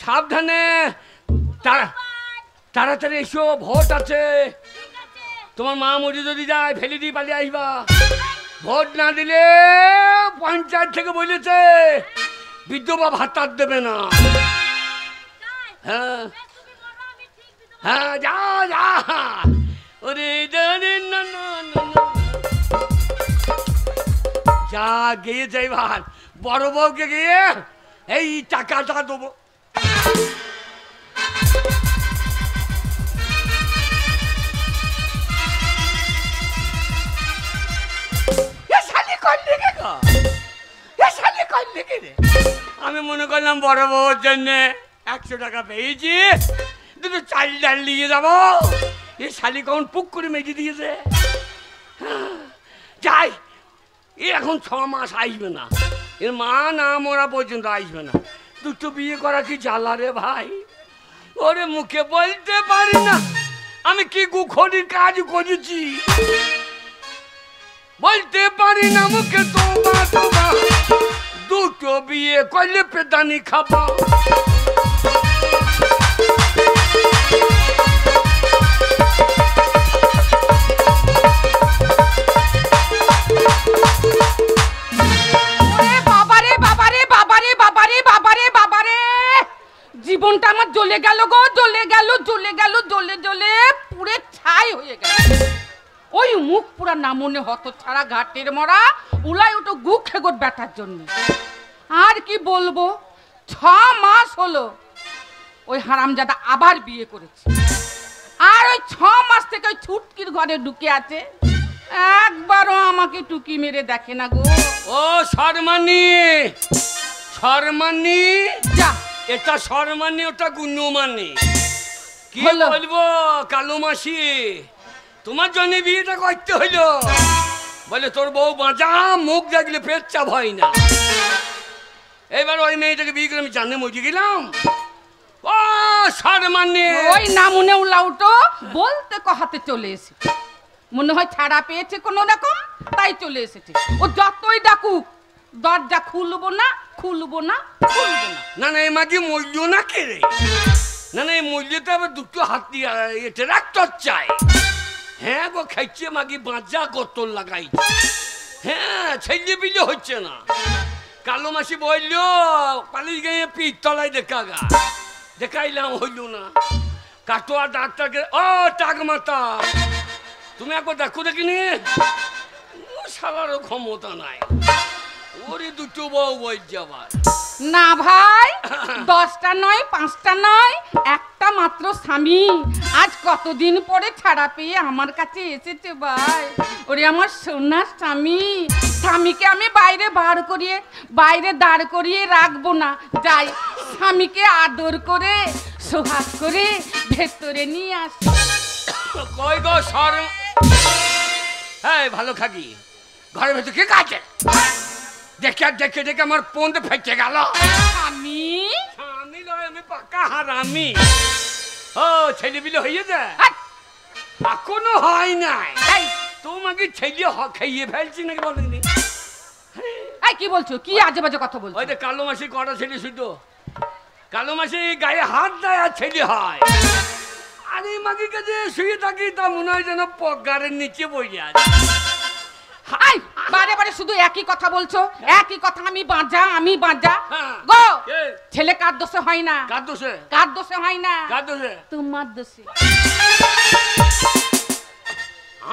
সাবধানে তাড়াতাড়ি এসো, ভোট আছে। তোমার মা মরি যদি যায় ফেলে দিয়ে পালিয়ে আসবা। ভোট না দিলে পঞ্চায়েত থেকে বলেছে বিধবা ভাতা দেবে না। হ্যাঁ হ্যাঁ যা যা। ওরে যা গিয়ে যাইবার বড় বউকে গিয়ে এই টাকাটা দেবো। আমি মনে করলাম বড় বউর জন্য 100 টাকা পেয়েছি, দুটো চাল ডাল নিয়ে যাবো। এই শালি কখন পুক করে মেজে দিয়েছে। যাই, এখন 6 মাস আসবে না, এর মা না মরা পর্যন্ত আসবে না। দুটো বিয়ে করা কি জ্বালা রে ভাই। ওরে মুখে বলতে পারি না আমি কি গুখড়ির কাজ করেছি, বলতে পারি না মুখে তোমা তোমা। দুটো বিয়ে করলে পেদানি খাবো। জীবনটা আমার জ্বলে গেল গো, জ্বলে গেল, জ্বলে গেল, জ্বলে জ্বলে পুরে ছাই হয়ে গেল। ওই মুখ পুরা না মনে হত ছাড়া ঘাটের মরা উলাই ওটো গু খেগোর ব্যাটার জন্য। আর কি বলবো, 6 মাস হলো ওই হারামজাদা আবার বিয়ে করেছে। আর ওই 6 মাস থেকে ওই ছুটকির ঘরে ঢুকে আছে, একবারও আমাকে টুকি মেরে দেখে না গো। ও শর্মানি, শর্মানি যা, এটা শর্মানি ওটা গুণমানি। কি হলো? বলবো কালো মাসি, তোমার জন্য বিয়েটা করতে হইলো। বলে তোর বউ বাঁচা, মুখ দেখলে পেট চাপ হয় না। এবার ওই মেয়েটাকে বিয়ে করে আমি জানে মজে গেলাম। ও শর্মানি, ওই নামুনে উলাউটো বলতে কহাতে চলে এসে মনে হয় ছাড়া পেয়েছে কোনো রকম, তাই চলে এসেছে। ও যতই ডাকুক দরজা খুলবো না, খুলবো না, খুলবো না। না না এই মাঝে মূল্য না কে রে, না না এই মূল্যতে আবার দুটো হাত দিয়ে ট্রাক্টর চাই। হ্যাঁ গো খাইছে মাগি বাঁচা গতল লাগাইছে। হ্যাঁ ছেলে বিলে হচ্ছে না। কালো মাসি বলল পালিশ গায়ে পিঠ তলায় দেখা গা, দেখাইলাম হইল না। কাটোয়া ডাক্তারকে, ও টাক মাতা তুমি একবার দেখো দেখিনি, শালারও ক্ষমতা নাই। ওরে দুটো বউ বই যাবার না ভাই, 10টা নয়, 5টা নয়, একটা মাত্র স্বামী আজ কতদিন পরে ছাড়া পেয়ে আমার কাছে এসেছে ভাই। ওরে আমার সোনার স্বামী, স্বামীকে আমি বাইরে বাইরে দাঁড় করিয়ে রাখবো না। যাই স্বামীকে আদর করে সোহাগ করে ভেতরে নিয়ে আসি। কই গো সর, হ্যাঁ ভালো থাকি। ঘরের ভেতর কে কাছে দেখে দেখে দেখে আমার পন্দ ফেটে গেল। আমি আমি নয়, আমি পাকা হারামি। ও ছেলে বিলে হয়ে যায়, এখনো হয় নাই। তোমাকে ছেলে খাইয়ে ফেলছি নাকি বলেনি? এই কি বলছো, কি আজে বাজে কথা বলছো? ওই যে কালো মাসি কটা ছেলে শুধু কালো মাসি গায়ে হাত দেয় আর ছেলে হয়। আরে মাকে কাছে শুয়ে থাকি তা মনে হয় যেন পগারের নিচে বসে আছে। বারে বারে শুধু একই কথা বলছো, একই কথা। আমি বাঁজা, আমি বাঁজা হ্যাঁ। গো। এ, ছেলে কার দোষে হয় না, কার দোষে? কার দোষে হয় না, কার দোষে? তোমার দোষে।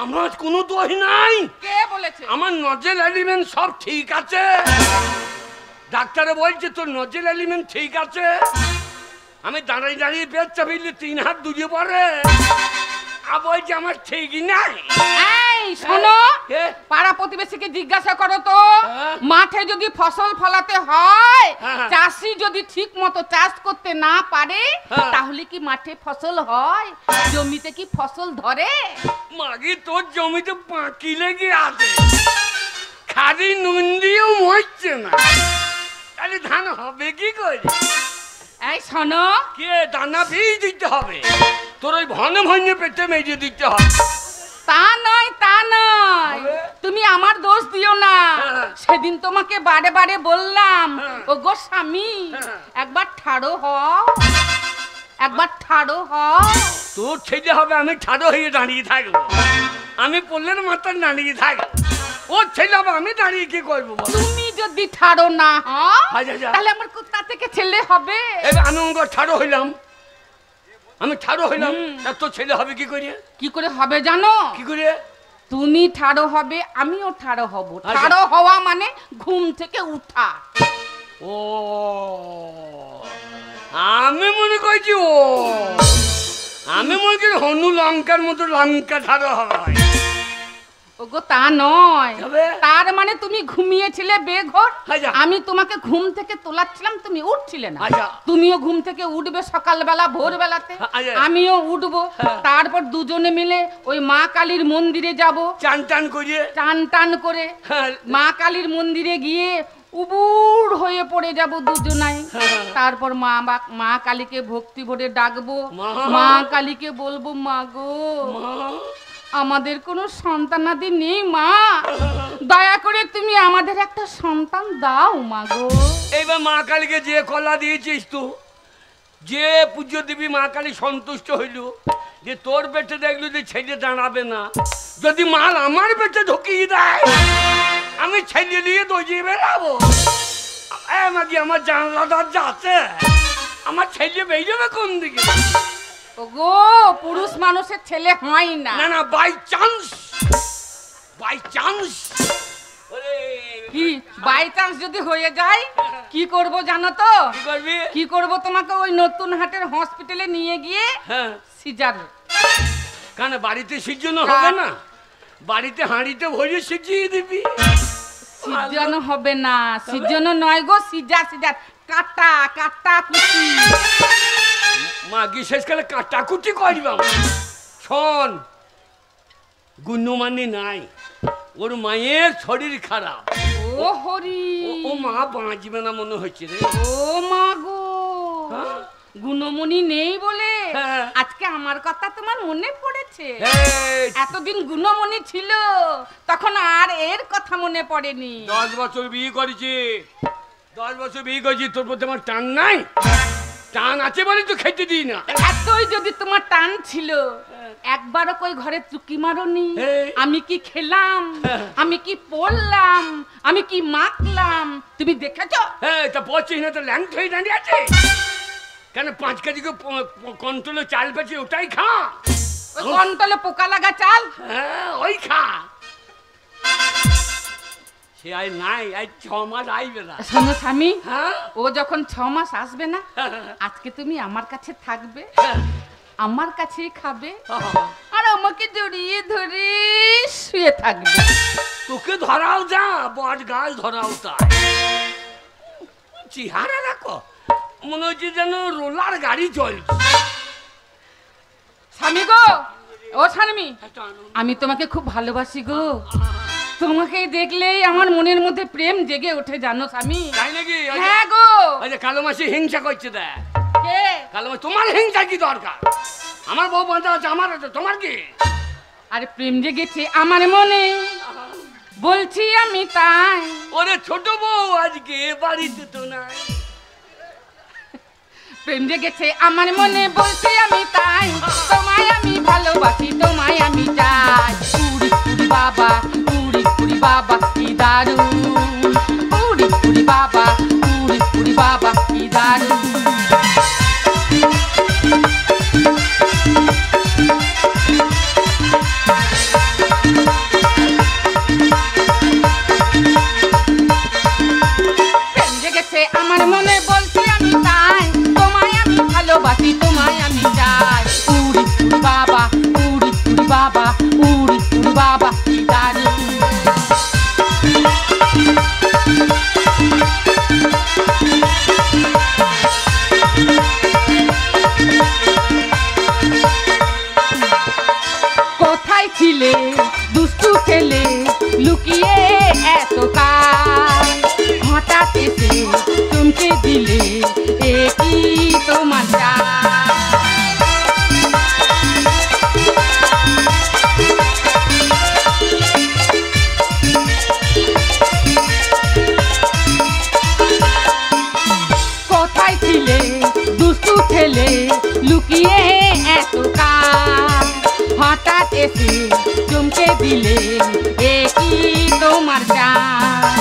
আমার কোনো দোষ নাই। কে বলেছে? আমার নজেল এলিমেন্ট সব ঠিক আছে। ডাক্তারে বলছে তোর নজেল এলিমেন্ট ঠিক আছে। আমি দাঁড়িয়ে দাঁড়িয়ে পেট চাপিলে 3 হাত দূরে পড়ে। আর বলছে আমার ঠিকই নাই। এই শোনো, এ, পাড়া প্রতিবেশীকে জিজ্ঞাসা করো তো, হ্যাঁ? মাঠে যদি ফসল ফলাতে হয়, হ্যাঁ। চাষি যদি ঠিক মতো চাষ করতে না পারে, হ্যাঁ। তাহলে কি মাঠে ফসল হয়? জমিতে কি ফসল ধরে? মাগি তোর জমিতে পাঁকি লেগে আছে, খালি নুন দিয়েও মরছে না, তাহলে ধান হবে কি করে? এই শোনো, কে দানা বীজ দিতে হবে, তোর ওই ভনে ভনে পেটে মেজে দিতে হবে। তা নয়, তা নয়, তবে? তুমি আমার দোষ দিও না। হ্যাঁ। সেদিন তোমাকে বারে বারে বললাম, হ্যাঁ। ও গো স্বামী, হ্যাঁ। একবার ঠাড়ো হও, একবার ঠাড়ো হও। তোর ছেলে হবে, আমি ঠাড়ো হয়ে দাঁড়িয়ে থাকবো, আমি পড়লেন মাথায় দাঁড়িয়ে থাকবো। ওর ছেলে হবে, আমি দাঁড়িয়ে কি করবো বল? তুমি যদি ঠাড়ো না হও, আচ্ছা। তাহলে আমার কোথা থেকে ছেলে হবে? এবার আমি অঙ্গ ঠাড়ো হইলাম, আমি ঠাড়ো হইলাম, তা তোর ছেলে হবে কি করে? কি করে হবে জানো? কি করে? তুমি ঠাড়ো হবে, আমিও ঠাড়ো হব। আচ্ছা। ঠাড়ো হওয়া মানে ঘুম থেকে উঠা। ও আমি মনে করছি আমি মনে করি হনু লঙ্কার মতো লঙ্কা ধারো হয়। ওগো তা নয়, তবে? তার মানে তুমি ঘুমিয়েছিলে বেঘর, আচ্ছা। আমি তোমাকে ঘুম থেকে তোলাচ্ছিলাম, তুমি উঠছিলে না। আচ্ছা। তুমিও ঘুম থেকে উঠবে সকালবেলা ভোরবেলাতে, আচ্ছা। আমিও উঠবো, হ্যাঁ। তারপর দুজনে মিলে ওই মা কালীর মন্দিরে যাব, চান টান করিয়ে টান টান করে হ্যাঁ। মা কালীর মন্দিরে গিয়ে উবুর হয়ে পড়ে যাব দুজনাই। হ্যাঁ। তারপর মা কালীকে ভক্তি ভরে ডাকবো, মা। মা কালীকে বলবো, মা গো মা, আমাদের কোনো সন্তানাদি নেই মা, দয়া করে তুমি আমাদের একটা সন্তান দাও মা গো। এইবার মা কালীকে যে কলা দিয়েছিস তো, যে পূজ্য দেবী মা কালী সন্তুষ্ট হইল যে তোর পেটে দেখলো যে ছেলে দাঁড়াবে না, যদি মাল আমার পেটে ঢুকিয়ে দেয় আমি ছেলে নিয়ে দৌড়িয়ে বেড়াবো। মাগি আমার জানলা দরজা আছে, আমার ছেলে বেরিয়ে কোন দিকে? ওগো পুরুষ মানুষের ছেলে হয় না। না না, বাই চান্স, বাই চান্স। কি বাই চান্স যদি হয়ে যায় কি করব জানো তো? কি করবি? কি করব, তোমাকে ওই নতুন হাটের হসপিটালে নিয়ে গিয়ে হ্যাঁ, সিজার। কেন বাড়িতে সিজনো হবে না? বাড়িতে হাঁড়িতে ভরে সিজিয়ে দিবি। সিজানো হবে না, সিজানো নয় গো, সিজার সিজার, কাটা কাটা কুচি। মাগি শেষকালে কাটাকুটি করবা। শোন, গুণমানি নাই, ওর মায়ের শরীর খারাপ। ও হরি, ও মা বাঁচবে না মনে হচ্ছে রে। ও মা গো, হ্যাঁ? গুণমণি নেই বলে হ্যাঁ। আজকে আমার কথা তোমার মনে পড়েছে। এই, এতদিন গুণমণি ছিল তখন আর এর কথা মনে পড়েনি। 10 বছর বিয়ে করেছি, 10 বছর বিয়ে করেছি, তোর প্রতি আমার টান নাই? টান আছে বলে তো খেতে দিই না। এতই যদি তোমার টান ছিল, একবারও কই ঘরে চুকি মারোনি? এই। আমি কি খেলাম, আমি কি পড়লাম, আমি কি মাখলাম, তুমি দেখেছো? হ্যাঁ, তা পড়ছিস না তো ল্যাংট হয়ে দাঁড়িয়ে আছে কেন? 5 কেজি কন্ট্রোলে চাল পেয়েছি, ওটাই খা। ওই কন্টলে পোকা লাগা চাল। হ্যাঁ, ওই খা। সে আই নাই, আই 6 মাস আইবে না। শোনো স্বামী, হ্যাঁ, ও যখন 6 মাস আসবে না, আজকে তুমি আমার কাছে থাকবে, আমার কাছেই খাবে, আর আমাকে জড়িয়ে ধরে শুয়ে থাকবে। তোকে ধরাও যা, বট গাছ ধরাও তা। চেহারা রাখো, মনে হচ্ছে যেন রোলার গাড়ি চলছে। স্বামী গো, ও স্বামী, আমি তোমাকে খুব ভালোবাসি গো, তোমাকে দেখলেই আমার মনের মধ্যে প্রেম জেগে ওঠে জানো স্বামী। তাই নাকি? হ্যাঁ গো। আচ্ছা, কালো মাসি হিংসা করছে দেখ। কে? কালো মাসি, তোমার হিংসা কি দরকার? আমার বউ বাঁধা আছে, আমার আছে, তোমার কি? আরে প্রেম জেগেছে আমার মনে, বলছি আমি তাই। ওরে ছোট বউ আজকে বাড়িতে তো নাই। প্রেম জেগেছে আমার মনে, বলছি আমি তাই, তোমায় আমি ভালোবাসি, তোমায় আমি চাই। উড়ি উড়ি বাবা, উড়ি উড়ি বাবা কি দারুণ, উড়ি উড়ি বাবা, উড়ি উড়ি বাবা কি দারুণ। প্রেম জেগেছে আমার মনে, বলছি আমি তাই, তোমায় আমি ভালোবাসি, তোমায় আমি চাই। উড়ি উড়ি বাবা, উড়ি উড়ি বাবা, উড়ি উড়ি বাবা কি দারুণ। কোথায় ছিলে দুষ্টু ছেলে, লুকিয়ে এত কাল, হঠাৎ এসে চমকে দিলে, এ কি তোমার চাল? কোথায় ছিলে দুষ্টু ছেলে, লুকিয়ে এত কাল, হঠাৎ এসে চমকে দিলে, এ কি তোমার চাল?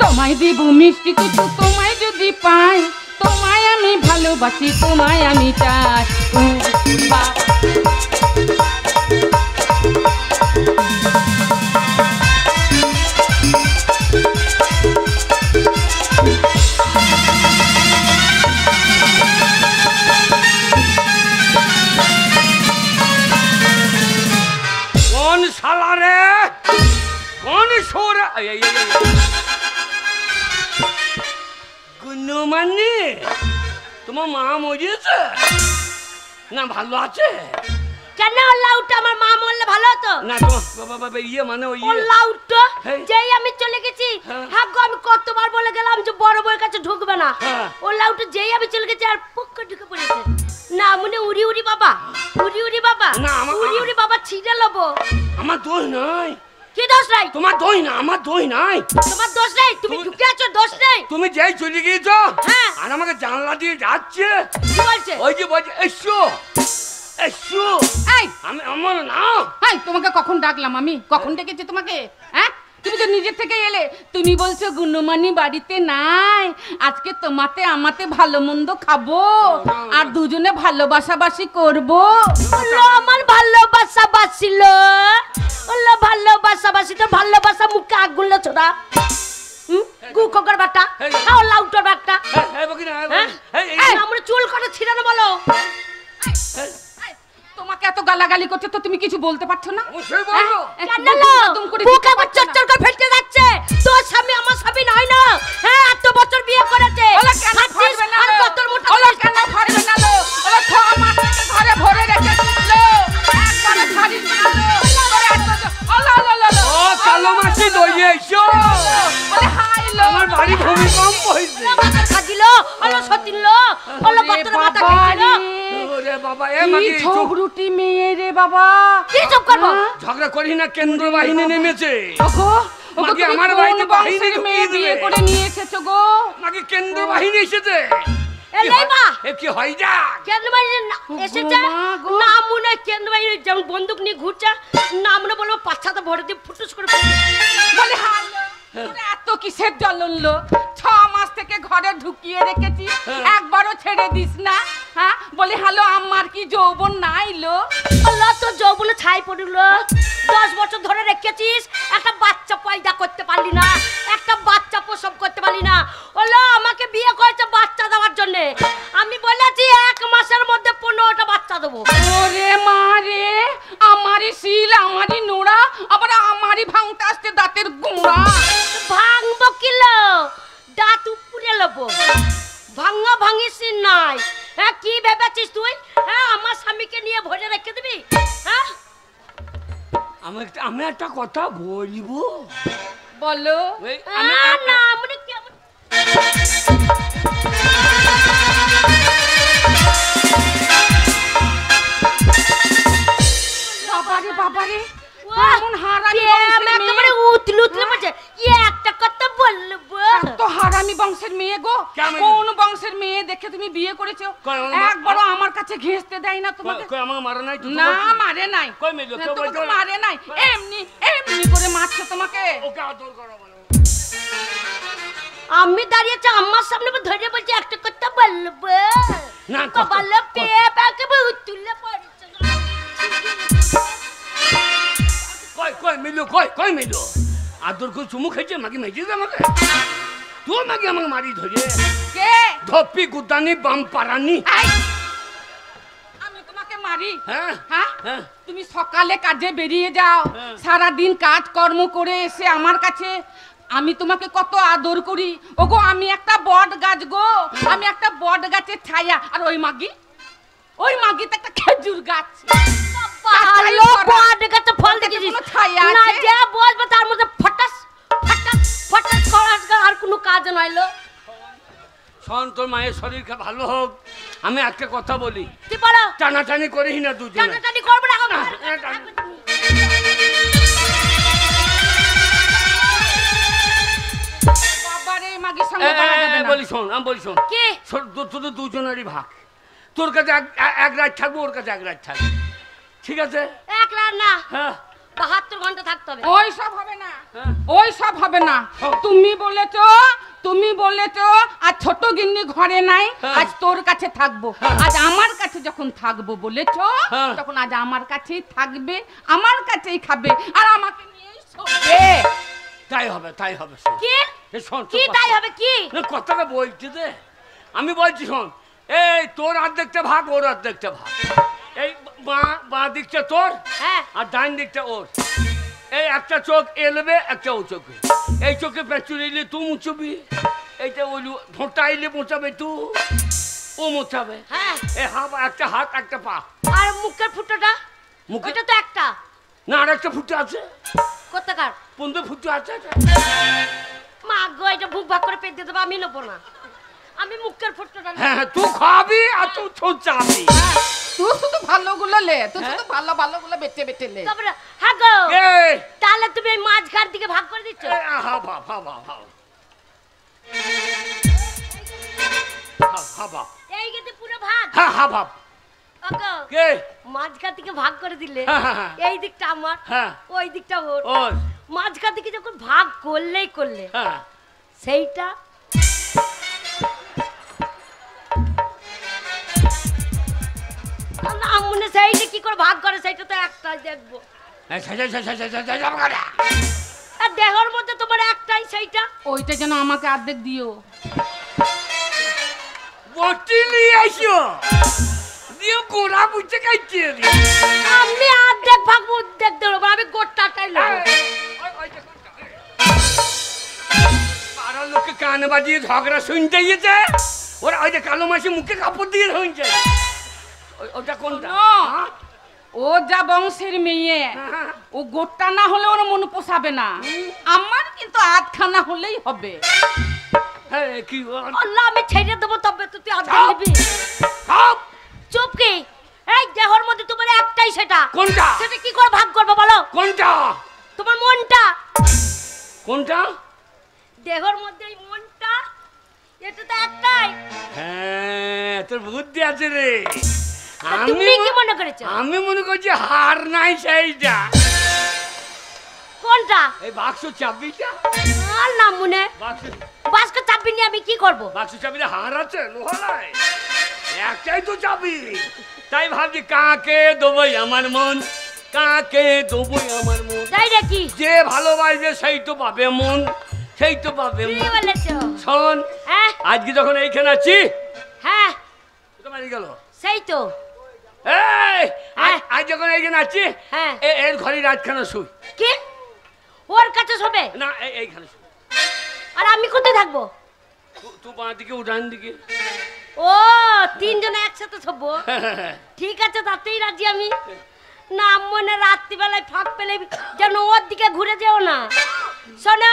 তোমায় দিব মিষ্টি কিছু, তোমায় যদি পাই, তোমায় আমি ভালোবাসি, তোমায় আমি চাই। উড়ি উড়ি বাবা, মাননি? তোমার মা মরিয়েছে না ভালো আছে? কেন ওর লাউটা আমার মা মরলে ভালো হতো? না তোমার ইয়ে মানে ওই ওর লাউটা হেই। যেই আমি চলে গেছি, হ্যাঁ। হ্যাঁ গো আমি কতবার বলে গেলাম যে বড় বউয়ের কাছে ঢুকবে না। হ্যাঁ। ওর লাউটা যেই আমি চলে গেছি আর পুক করে ঢুকে পড়েছে। না মনে উড়ি উড়ি বাবা, উড়ি উড়ি বাবা, না, উড়ি উড়ি বাবা ছিঁড়ে লবো। আমার দোষ নাই। কি দোষ নাই? তোমার দোষ না, আমার দোষ নাই। তোমার দোষ নেই, তুমি তুমি- ঢুকে আছো, দোষ নেই। তুমি যেই চলে গিয়েছো হ্যাঁ। আর আমাকে জানলা দিয়ে যাচ্ছে, কি বলছে? ওই যে বলছে এসো এসো, এই আমি আমার না। হাই, তোমাকে কখন ডাকলাম আমি? কখন ডেকেছি তোমাকে? হ্যাঁ, তুমি তো নিজের থেকে এলে। তুমি বলছো গুণমানি বাড়িতে নাই, আজকে তোমাতে আমাতে ভালো মন্দ খাবো আর দুজনে ভালোবাসাবাসি করবো। ওলো আমার ভালোবাসা বাসিল, ওলো ভালোবাসা বাসিল, ভালোবাসা মুখে আগুন ছোড়া। গু কোকর বাটা, এই। খাও লাউটার বাটা। এই বকিনা, হ্যাঁ? এই আমরা চুল করে ছিড়ানো বলো। এই, তোমাকে এত গালাগালি করছে তো তুমি কিছু বলতে পারছো না? অবশ্যই বলবো। হ্যাঁ? কেন একটু লো? দুম করে বুক দিতে আবার পারছো না? চচ্চর করে ফেটে যাচ্ছে। তোর স্বামী আমার স্বামী নয় না। হ্যাঁ, এত বছর বিয়ে করেছে। ওলা কেন খাচ্ছিস ফাড়বে না আর লো? কতর মোটা ওলা করিস? কেন ফাড়বে না লো? ওলা 6 মাস থেকে ঘরে ভরে রেখেছিল, একবারে ছাড়িস না লো। ওলা লো লো লো। ও কালো মাসি দইয়ে এসো, ওলে হাই লো। আমার বাড়ি ভূমিকম্প হয়েছে। মাথার খাজিল, ওলো সতিল, ওলো কতর মাথা খাইছিল। ওরে বাবা, এ কি মাগি চুপ, ঝগড়ুটি মেয়ে রে বাবা। কি চুপ করবো? ঝগড়া করি না, কেন্দ্র বাহিনী নেমেছে। ওগো, ওগো মাগি, তুমি আমার কোন বাড়িতে বাহিনী বংশের ঢুকিয়ে মেয়ে বিয়ে দেবে। করে নিয়ে এসেছো গো? নাকি কেন্দ্র বাহিনী এসেছে? এ লেবা। এ কি হয় যা? কেন্দ্র বাহিনী এসেছে মা গো। না মনে হয় কেন্দ্র বাহিনী যেমন বন্দুক নিয়ে ঘুরছে না মনে বলবো পাচ্ছাতে ভরে দিয়ে ফুটুস করে বলে হালো, তোরা এত কিসের জ্বলনলো? 6 মাস থেকে ঘরে ঢুকিয়ে রেখেছি, একবারও ছেড়ে দিস না। হ্যাঁ, বলে হালো আমার কি যৌবন নাইলো? আল্লাহ তো যৌবনে ছাই পড়ল। 10 বছর ধরে রেখেছিস, একটা বাচ্চা পয়দা করতে পারলি না, একটা বাচ্চা প্রসব করতে পারলি না। ওলা আমাকে বিয়ে করেছে বাচ্চা দেওয়ার জন্য। আমি বলেছি 1 মাসের মধ্যে 15টা বাচ্চা দেবো। ওরে মা রে, আমারই শিল, আমারই নোড়া, আবার আমারই ভাঙতে আসতে দাঁতের গুঁড়া। ভাঙবো কিলো, দাঁত উপরে লবো, ভাঙা ভাঙিস নাই। হ্যাঁ, কি ভেবেছিস তুই? হ্যাঁ, আমার স্বামীকে নিয়ে ভরে রেখে দিবি? হ্যাঁ, আমি একটা কথা বলবো। বলো। এই, না মানে কেমন বাবারে বাবারে, বাহ! এমন হারামি প্রেম বংশের মেয়ে। একেবারে উতলে উতলে পড়ছে। একটা কথা বলবো। এত হারামি বংশের মেয়ে গো। কেমন? কোন বংশের মেয়ে দেখে তুমি বিয়ে করেছো? কই আমার- একবারও আমার কাছে ঘেঁষতে দেয় না তোমাকে। কই আমাকে মারা নাই তো? না মারে নাই। কই মেয়ে, কেউ তোমাকে বলছে না? মারে নাই, এমনি এমনি করে মারছে তোমাকে। ওকে আদর করো বলো। আমি দাঁড়িয়েছি আমার সামনে ধরে বলছি একটা কথা বলবো। না, তো কথা- বললো প্রেম একেবারে উতলে পড়ছে। কই মিলু, কই মিলু? আদর করে চুমু খেয়েছে মাগি মেয়েছে আমাকে? তুই মাগি আমাকে মারি ধরে কে? ধপ্পি গুতানি বাম পারানি। আই! আমি তোমাকে মারি? হ্যাঁ হ্যাঁ? হ্যাঁ। তুমি সকালে কাজে বেরিয়ে যাও, হ্যাঁ। সারা দিন কাজ কর্ম করে এসে আমার কাছে আমি তোমাকে কত আদর করি। ওগো আমি একটা বট গাছ গো, আমি একটা বট গাছের ছায়া। আর ওই মাগি তো একটা খেজুর গাছ। ভালো বট গাছে ফল ওর কাছে দেখেছিস? কোনো ছায়া না, আছে? যে বসবে তার মধ্যে ফটাস ফটাস ফটাস করাস আর কোনো কাজ নইলো। শোন, তোর মায়ের শরীরটা ভালো হোক। আমি একটা কথা বলি, কি বলো? টানাটানি করিস না দুজনে। টানাটানি করবে না এখন। বাবারে মাগির সঙ্গে পারা যাবে না। বলি শোন, আমি বলি শোন, কি? তোদের দুজনেরই ভাগ। তোর কাছে এক রাত থাকবো, ওর কাছে এক রাত থাকবো, ঠিক আছে? এক রাত না, হ্যাঁ 72 ঘন্টা থাকতে হবে। ওই সব হবে না, হ্যাঁ। ওই সব হবে না। হ্যাঁ। তুমি বলেছো আজ ছোট গিন্নি ঘরে নাই, হ্যাঁ। আজ তোর কাছে থাকবো। হ্যাঁ। আজ আমার কাছে যখন থাকবো বলেছো, হ্যাঁ। তখন আজ আমার কাছেই থাকবে, আমার কাছেই খাবে, আর আমাকে নিয়েই শোবে। তাই হবে, তাই হবে। শোন, কি? এ শোন, কি তোর তাই কথা- হবে কি? না, কথাটা বলছি দে। আমি বলছি শোন, এই তোর অর্ধেকটা ভাগ, ওর অর্ধেকটা ভাগ। এই বাঁ দিকটা তোর হ্যাঁ, আর ডান দিকটা ওর। এই একটা চোখ এলবে, একটা ও চোখে। এই চোখে পেঁচুরিলে তুই মুচবি, এইটা ওই ভোঁটা এলে মোচাবে তু ও মোচাবে হ্যাঁ এ একটা হাত একটা পা আর মুখের ফুটোটা মুখে ওটা তো একটা না আর একটা ফুটো আছে কোথাকার 15 ফুটো আছে মা গো এটা বুক ভাগ করে পেট দিয়ে দেবো আমি নেবো না আমি মুখের ফুটোটা নেবো। হ্যাঁ তুই খাবি আর তুই ছোচাবি তুই শুধু ভালোগুলো লে, তুই শুধু ভালো ভালোগুলো বেটে বেটে লে। তারপরে হ্যাঁ গো এই তাহলে তুমি এই মাঝখান দিকে ভাগ করে দিচ্ছ হা বাপ হা বাপ হা বাপ এই কিন্তু পুরো ভাগ হা বাপ ওগো কে মাঝখান থেকে ভাগ করে দিলে হ্যাঁ। এই দিকটা আমার হ্যাঁ ওই দিকটা ওর ওর মাঝখান থেকে যখন ভাগ করলেই করলে হ্যাঁ সেইটা না মনে সেইটা কি করে ভাগ করে সেইটা তো একটাই দেখবো আর দেহর মধ্যে তোমার একটাই সেইটা ওইটা যেন আমাকে অর্ধেক দিও। বটিলি আইসো দিও গোড়া বুঝতে খাইছে আমি অর্ধেক ভাগ অর্ধেক দেবো আমি গোটাটাই নেবো পাড়ার লোককে কান বাজিয়ে ঝগড়া শুনতে গিয়েছে ওরা ওই যে কালো মাসি মুখে কাপড় দিয়ে শুনছে ওটা কোনটা হ্যাঁ? ও যা বংশের মেয়ে, ও গোটা না হলে ওর মন পোষাবে না। আমার কিন্তু আধখানা হলেই হবে। হ্যাঁ কি আল্লাহ আমি ছেড়ে দেবো তবে তো তুই অর্ধেক চাপ। নিবি সব চুপ কি এই দেহর মধ্যে তোমার একটাই সেটা কোনটা সেটা কি করে ভাগ করবো বলো কোনটা তোমার মনটা কোনটা দেহর মধ্যে এই মনটা এটা তো একটাই হ্যাঁ তোর বুদ্ধি আছে রে তা তুমি কি মনে করেছো আমি মনে করছি হার নাই সেইটা কোনটা এই বাক্স চাবিটা আর না মনে বাক্স বাসকে চাবি নিয়ে আমি কি করব বাক্স চাবিতে হার আছে লোহালায় একটাই তো চাবি তাই ভাবছি কাকে দেবই আমার মন কাকে দেবই আমার মন তাই নাকি যে ভালোবাসবে সেই তো পাবে মন সেই তো পাবে কি মন বলেছো শোন হ্যাঁ আজকে যখন এইখানে আছি হ্যাঁ তো বাড়ি গেল সেই তো এই হ্যাঁ। আজ যখন এইখানে আছি হ্যাঁ এর ঘরে রাতখানা শুই কি ওর কাছে শোবে না এইখানে শুই আর আমি কোথায় থাকবো তুই বাঁ দিকে উঠান দিকে ও তিনজনে একসাথে শোবো ঠিক আছে তাতেই রাজি আমি না মনে রাত্রিবেলায় ফাঁক পেলে যেন ওর দিকে ঘুরে যেও না শোনো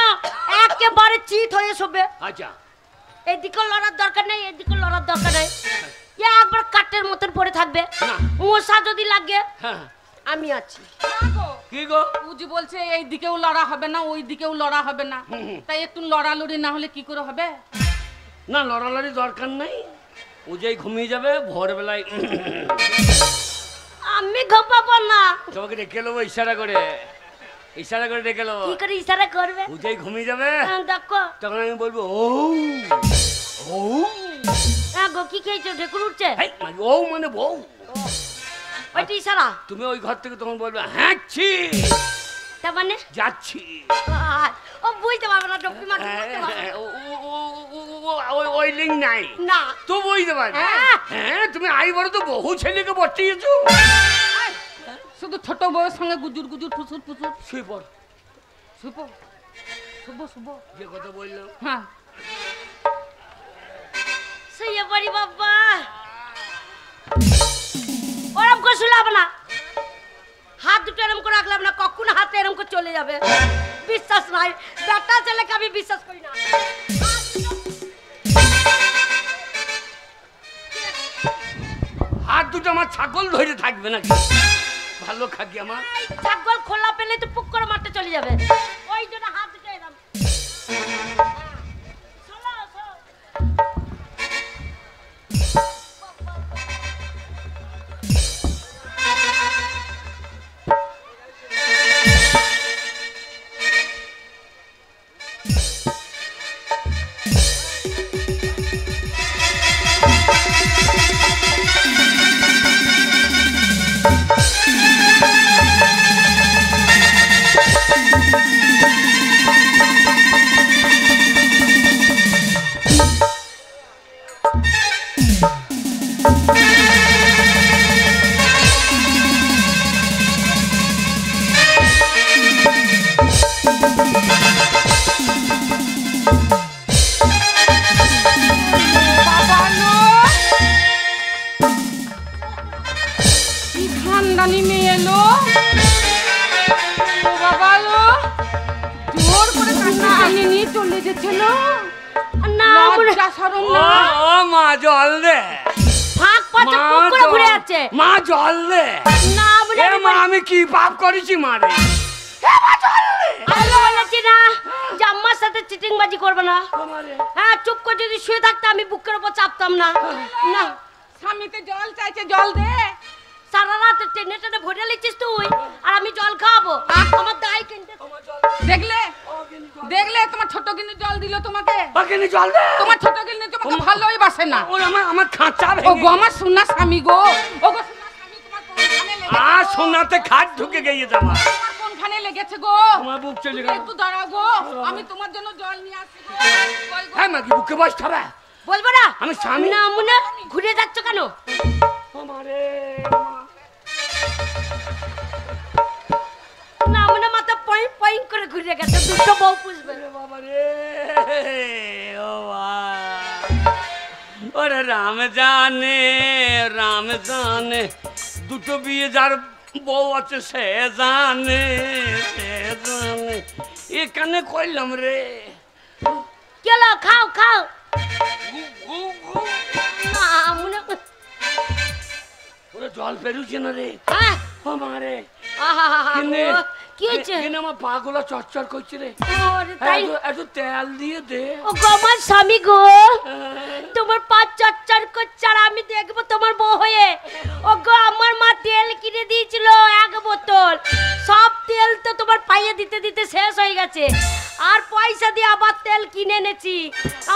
একেবারে চিত হয়ে শোবে আচ্ছা এদিকে লড়ার দরকার নেই এদিকে লড়ার দরকার নেই একবার কাঠের মতন পড়ে থাকবে না। মশা যদি লাগে হ্যাঁ আমি আছি কি গো উজি বলছে এই দিকেও লড়া হবে না ওই দিকেও লড়া হবে না, তাই একটু লড়ালড়ি না হলে কি করে হবে? না লড়ালড়ি দরকার নাই ও যেই ঘুমিয়ে যাবে ভোরবেলায় আমি ঘুমাবো না তোমাকে ডেকে নেবো ইশারা করে ডেকে নেবো কি করে ইশারা করবে ও যেই ঘুমিয়ে যাবে দেখো তখন আমি বলবো ও ও গো কি খেয়েছো ঢেকুর উঠছে এই, ও মানে বউ ওইটা ইশারা তুমি ওই ঘর থেকে তখন বলবে হ্যাঁ ছি তার মানে যাচ্ছি ও বুঝতে পারবে না ডব্বি মাকে বুঝতে পারবে না। ওই লিঙ্ক নাই না তো বুঝতে পারবে হ্যাঁ। হ্যাঁ তুমি আই বড় তো বহু ছেলেকে বটিয়েছো শুধু ছোট বউয়ের সঙ্গে গুজুর গুজুর ফুসুর ফুসুর। শুয়ে পড় শুভ শুভ শুভ যে কথা বললাম হ্যাঁ শুয়ে পড়ি বাবা ওরম করে শুলাব না হাত দুটো এরম করে রাখলাম না কখন হাতে এরম করে চলে যাবে বিশ্বাস নাই বেটা ছেলেকে আমি বিশ্বাস করি না হাত দুটো আমার ছাগল ধরে থাকবে নাকি ভালো খাকি আমার এই ছাগল খোলা পেলে তো পুক করে মারতে চলে যাবে ওই জন্য হাত দুটো এরম শোনো, শোনো। জানি মেয়ে এলো। ও বাবা লো, জোর করে কান্না এনে নিয়ে চলে গেছিল। না লজ্জা শরম ও না। ও মা জল দে, ফাঁক পাচ্ছে মা পুক করে জল- ঘুরে যাচ্ছে। মা জল দে। না বলে এ মা আমি কি পাপ করেছি মারে? আমি বলেছি না যে আম্মার সাথে চিটিংবাজি করবে না। হ্যাঁ চুপ করে যদি শুয়ে থাকতে আমি বুকের উপর চাপতাম না। না স্বামীকে জল চাইছে, জল দে। সারা রাত টেনে টেনে ভরে লিখিস তুই আর আমি জল খাওয়াবো? আমার দায় কিনতে দেখলে দেখলে তোমার ছোট গিন্নি জল দিল তোমাকে। বাকিনি জল দে। তোমার ছোট গিন্নি তোমাকে ভালোই বাসে না। ওর আমার খাঁচা ও ভেঙে গো আমার সোনা স্বামী গো, ও গো সোনা স্বামী, তোমার কোনখানে লেগেছে? আর সোনাতে খাট ঢুকে গিয়েছে আমার। তোমার কোনখানে লেগেছে গো? আমার বুক চলে তুমি গেল। একটু দাঁড়াও গো, আমি তোমার জন্য জল নিয়ে আসি গো। কই গো? হ্যাঁ মাগি বুকে বসতে হবে। বলবো না আমি স্বামী। না মনে ঘুরে যাচ্ছ কেন? আমারে না মনে মাথা পয়েন্ট পয়েন্ট করে ঘুরে গেছে। দুটো বউ পুষবে। বাবা রে ও ওরে রাম জানে দুটো বিয়ে যার বউ আছে সে জানে এখানে কইলাম রে। চলো খাও খাও। না মনে ওরে জল পেরুছে না রে। হ্যাঁ ও মারে আহা কিনে কি হয়েছে? কিনে আমার পা গুলো চচ্চর করছে রে। ওরে তাই এত তেল দিয়ে দে। ও গো আমার স্বামী গো, তোমার পা চচ্চর করছে আর আমি দেখবো তোমার বউ হয়ে। ও গো আমার মা তেল কিনে দিয়েছিল 1 বোতল, সব তেল তো তোমার পায়ে দিতে দিতে শেষ হয়ে গেছে। আর পয়সা দিয়ে আবার তেল কিনে এনেছি।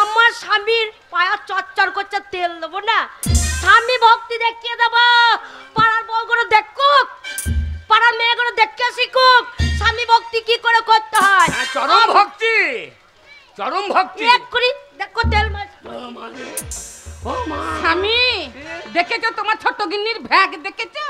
আমার স্বামীর পায়া চচ্চর করছে, তেল দেবো না? স্বামী ভক্তি দেখিয়ে দেবো। পাড়ার বউগুলো দেখুক, পাড়ার মেয়েগুলো দেখে শিখুক স্বামী ভক্তি কি করে করতে হয়। চরম ভক্তি, চরম ভক্তি। এক করি দেখো তেল মাছ। ও মা স্বামী দেখেছো তোমার ছোট গিন্নির ভ্যাগ দেখেছো?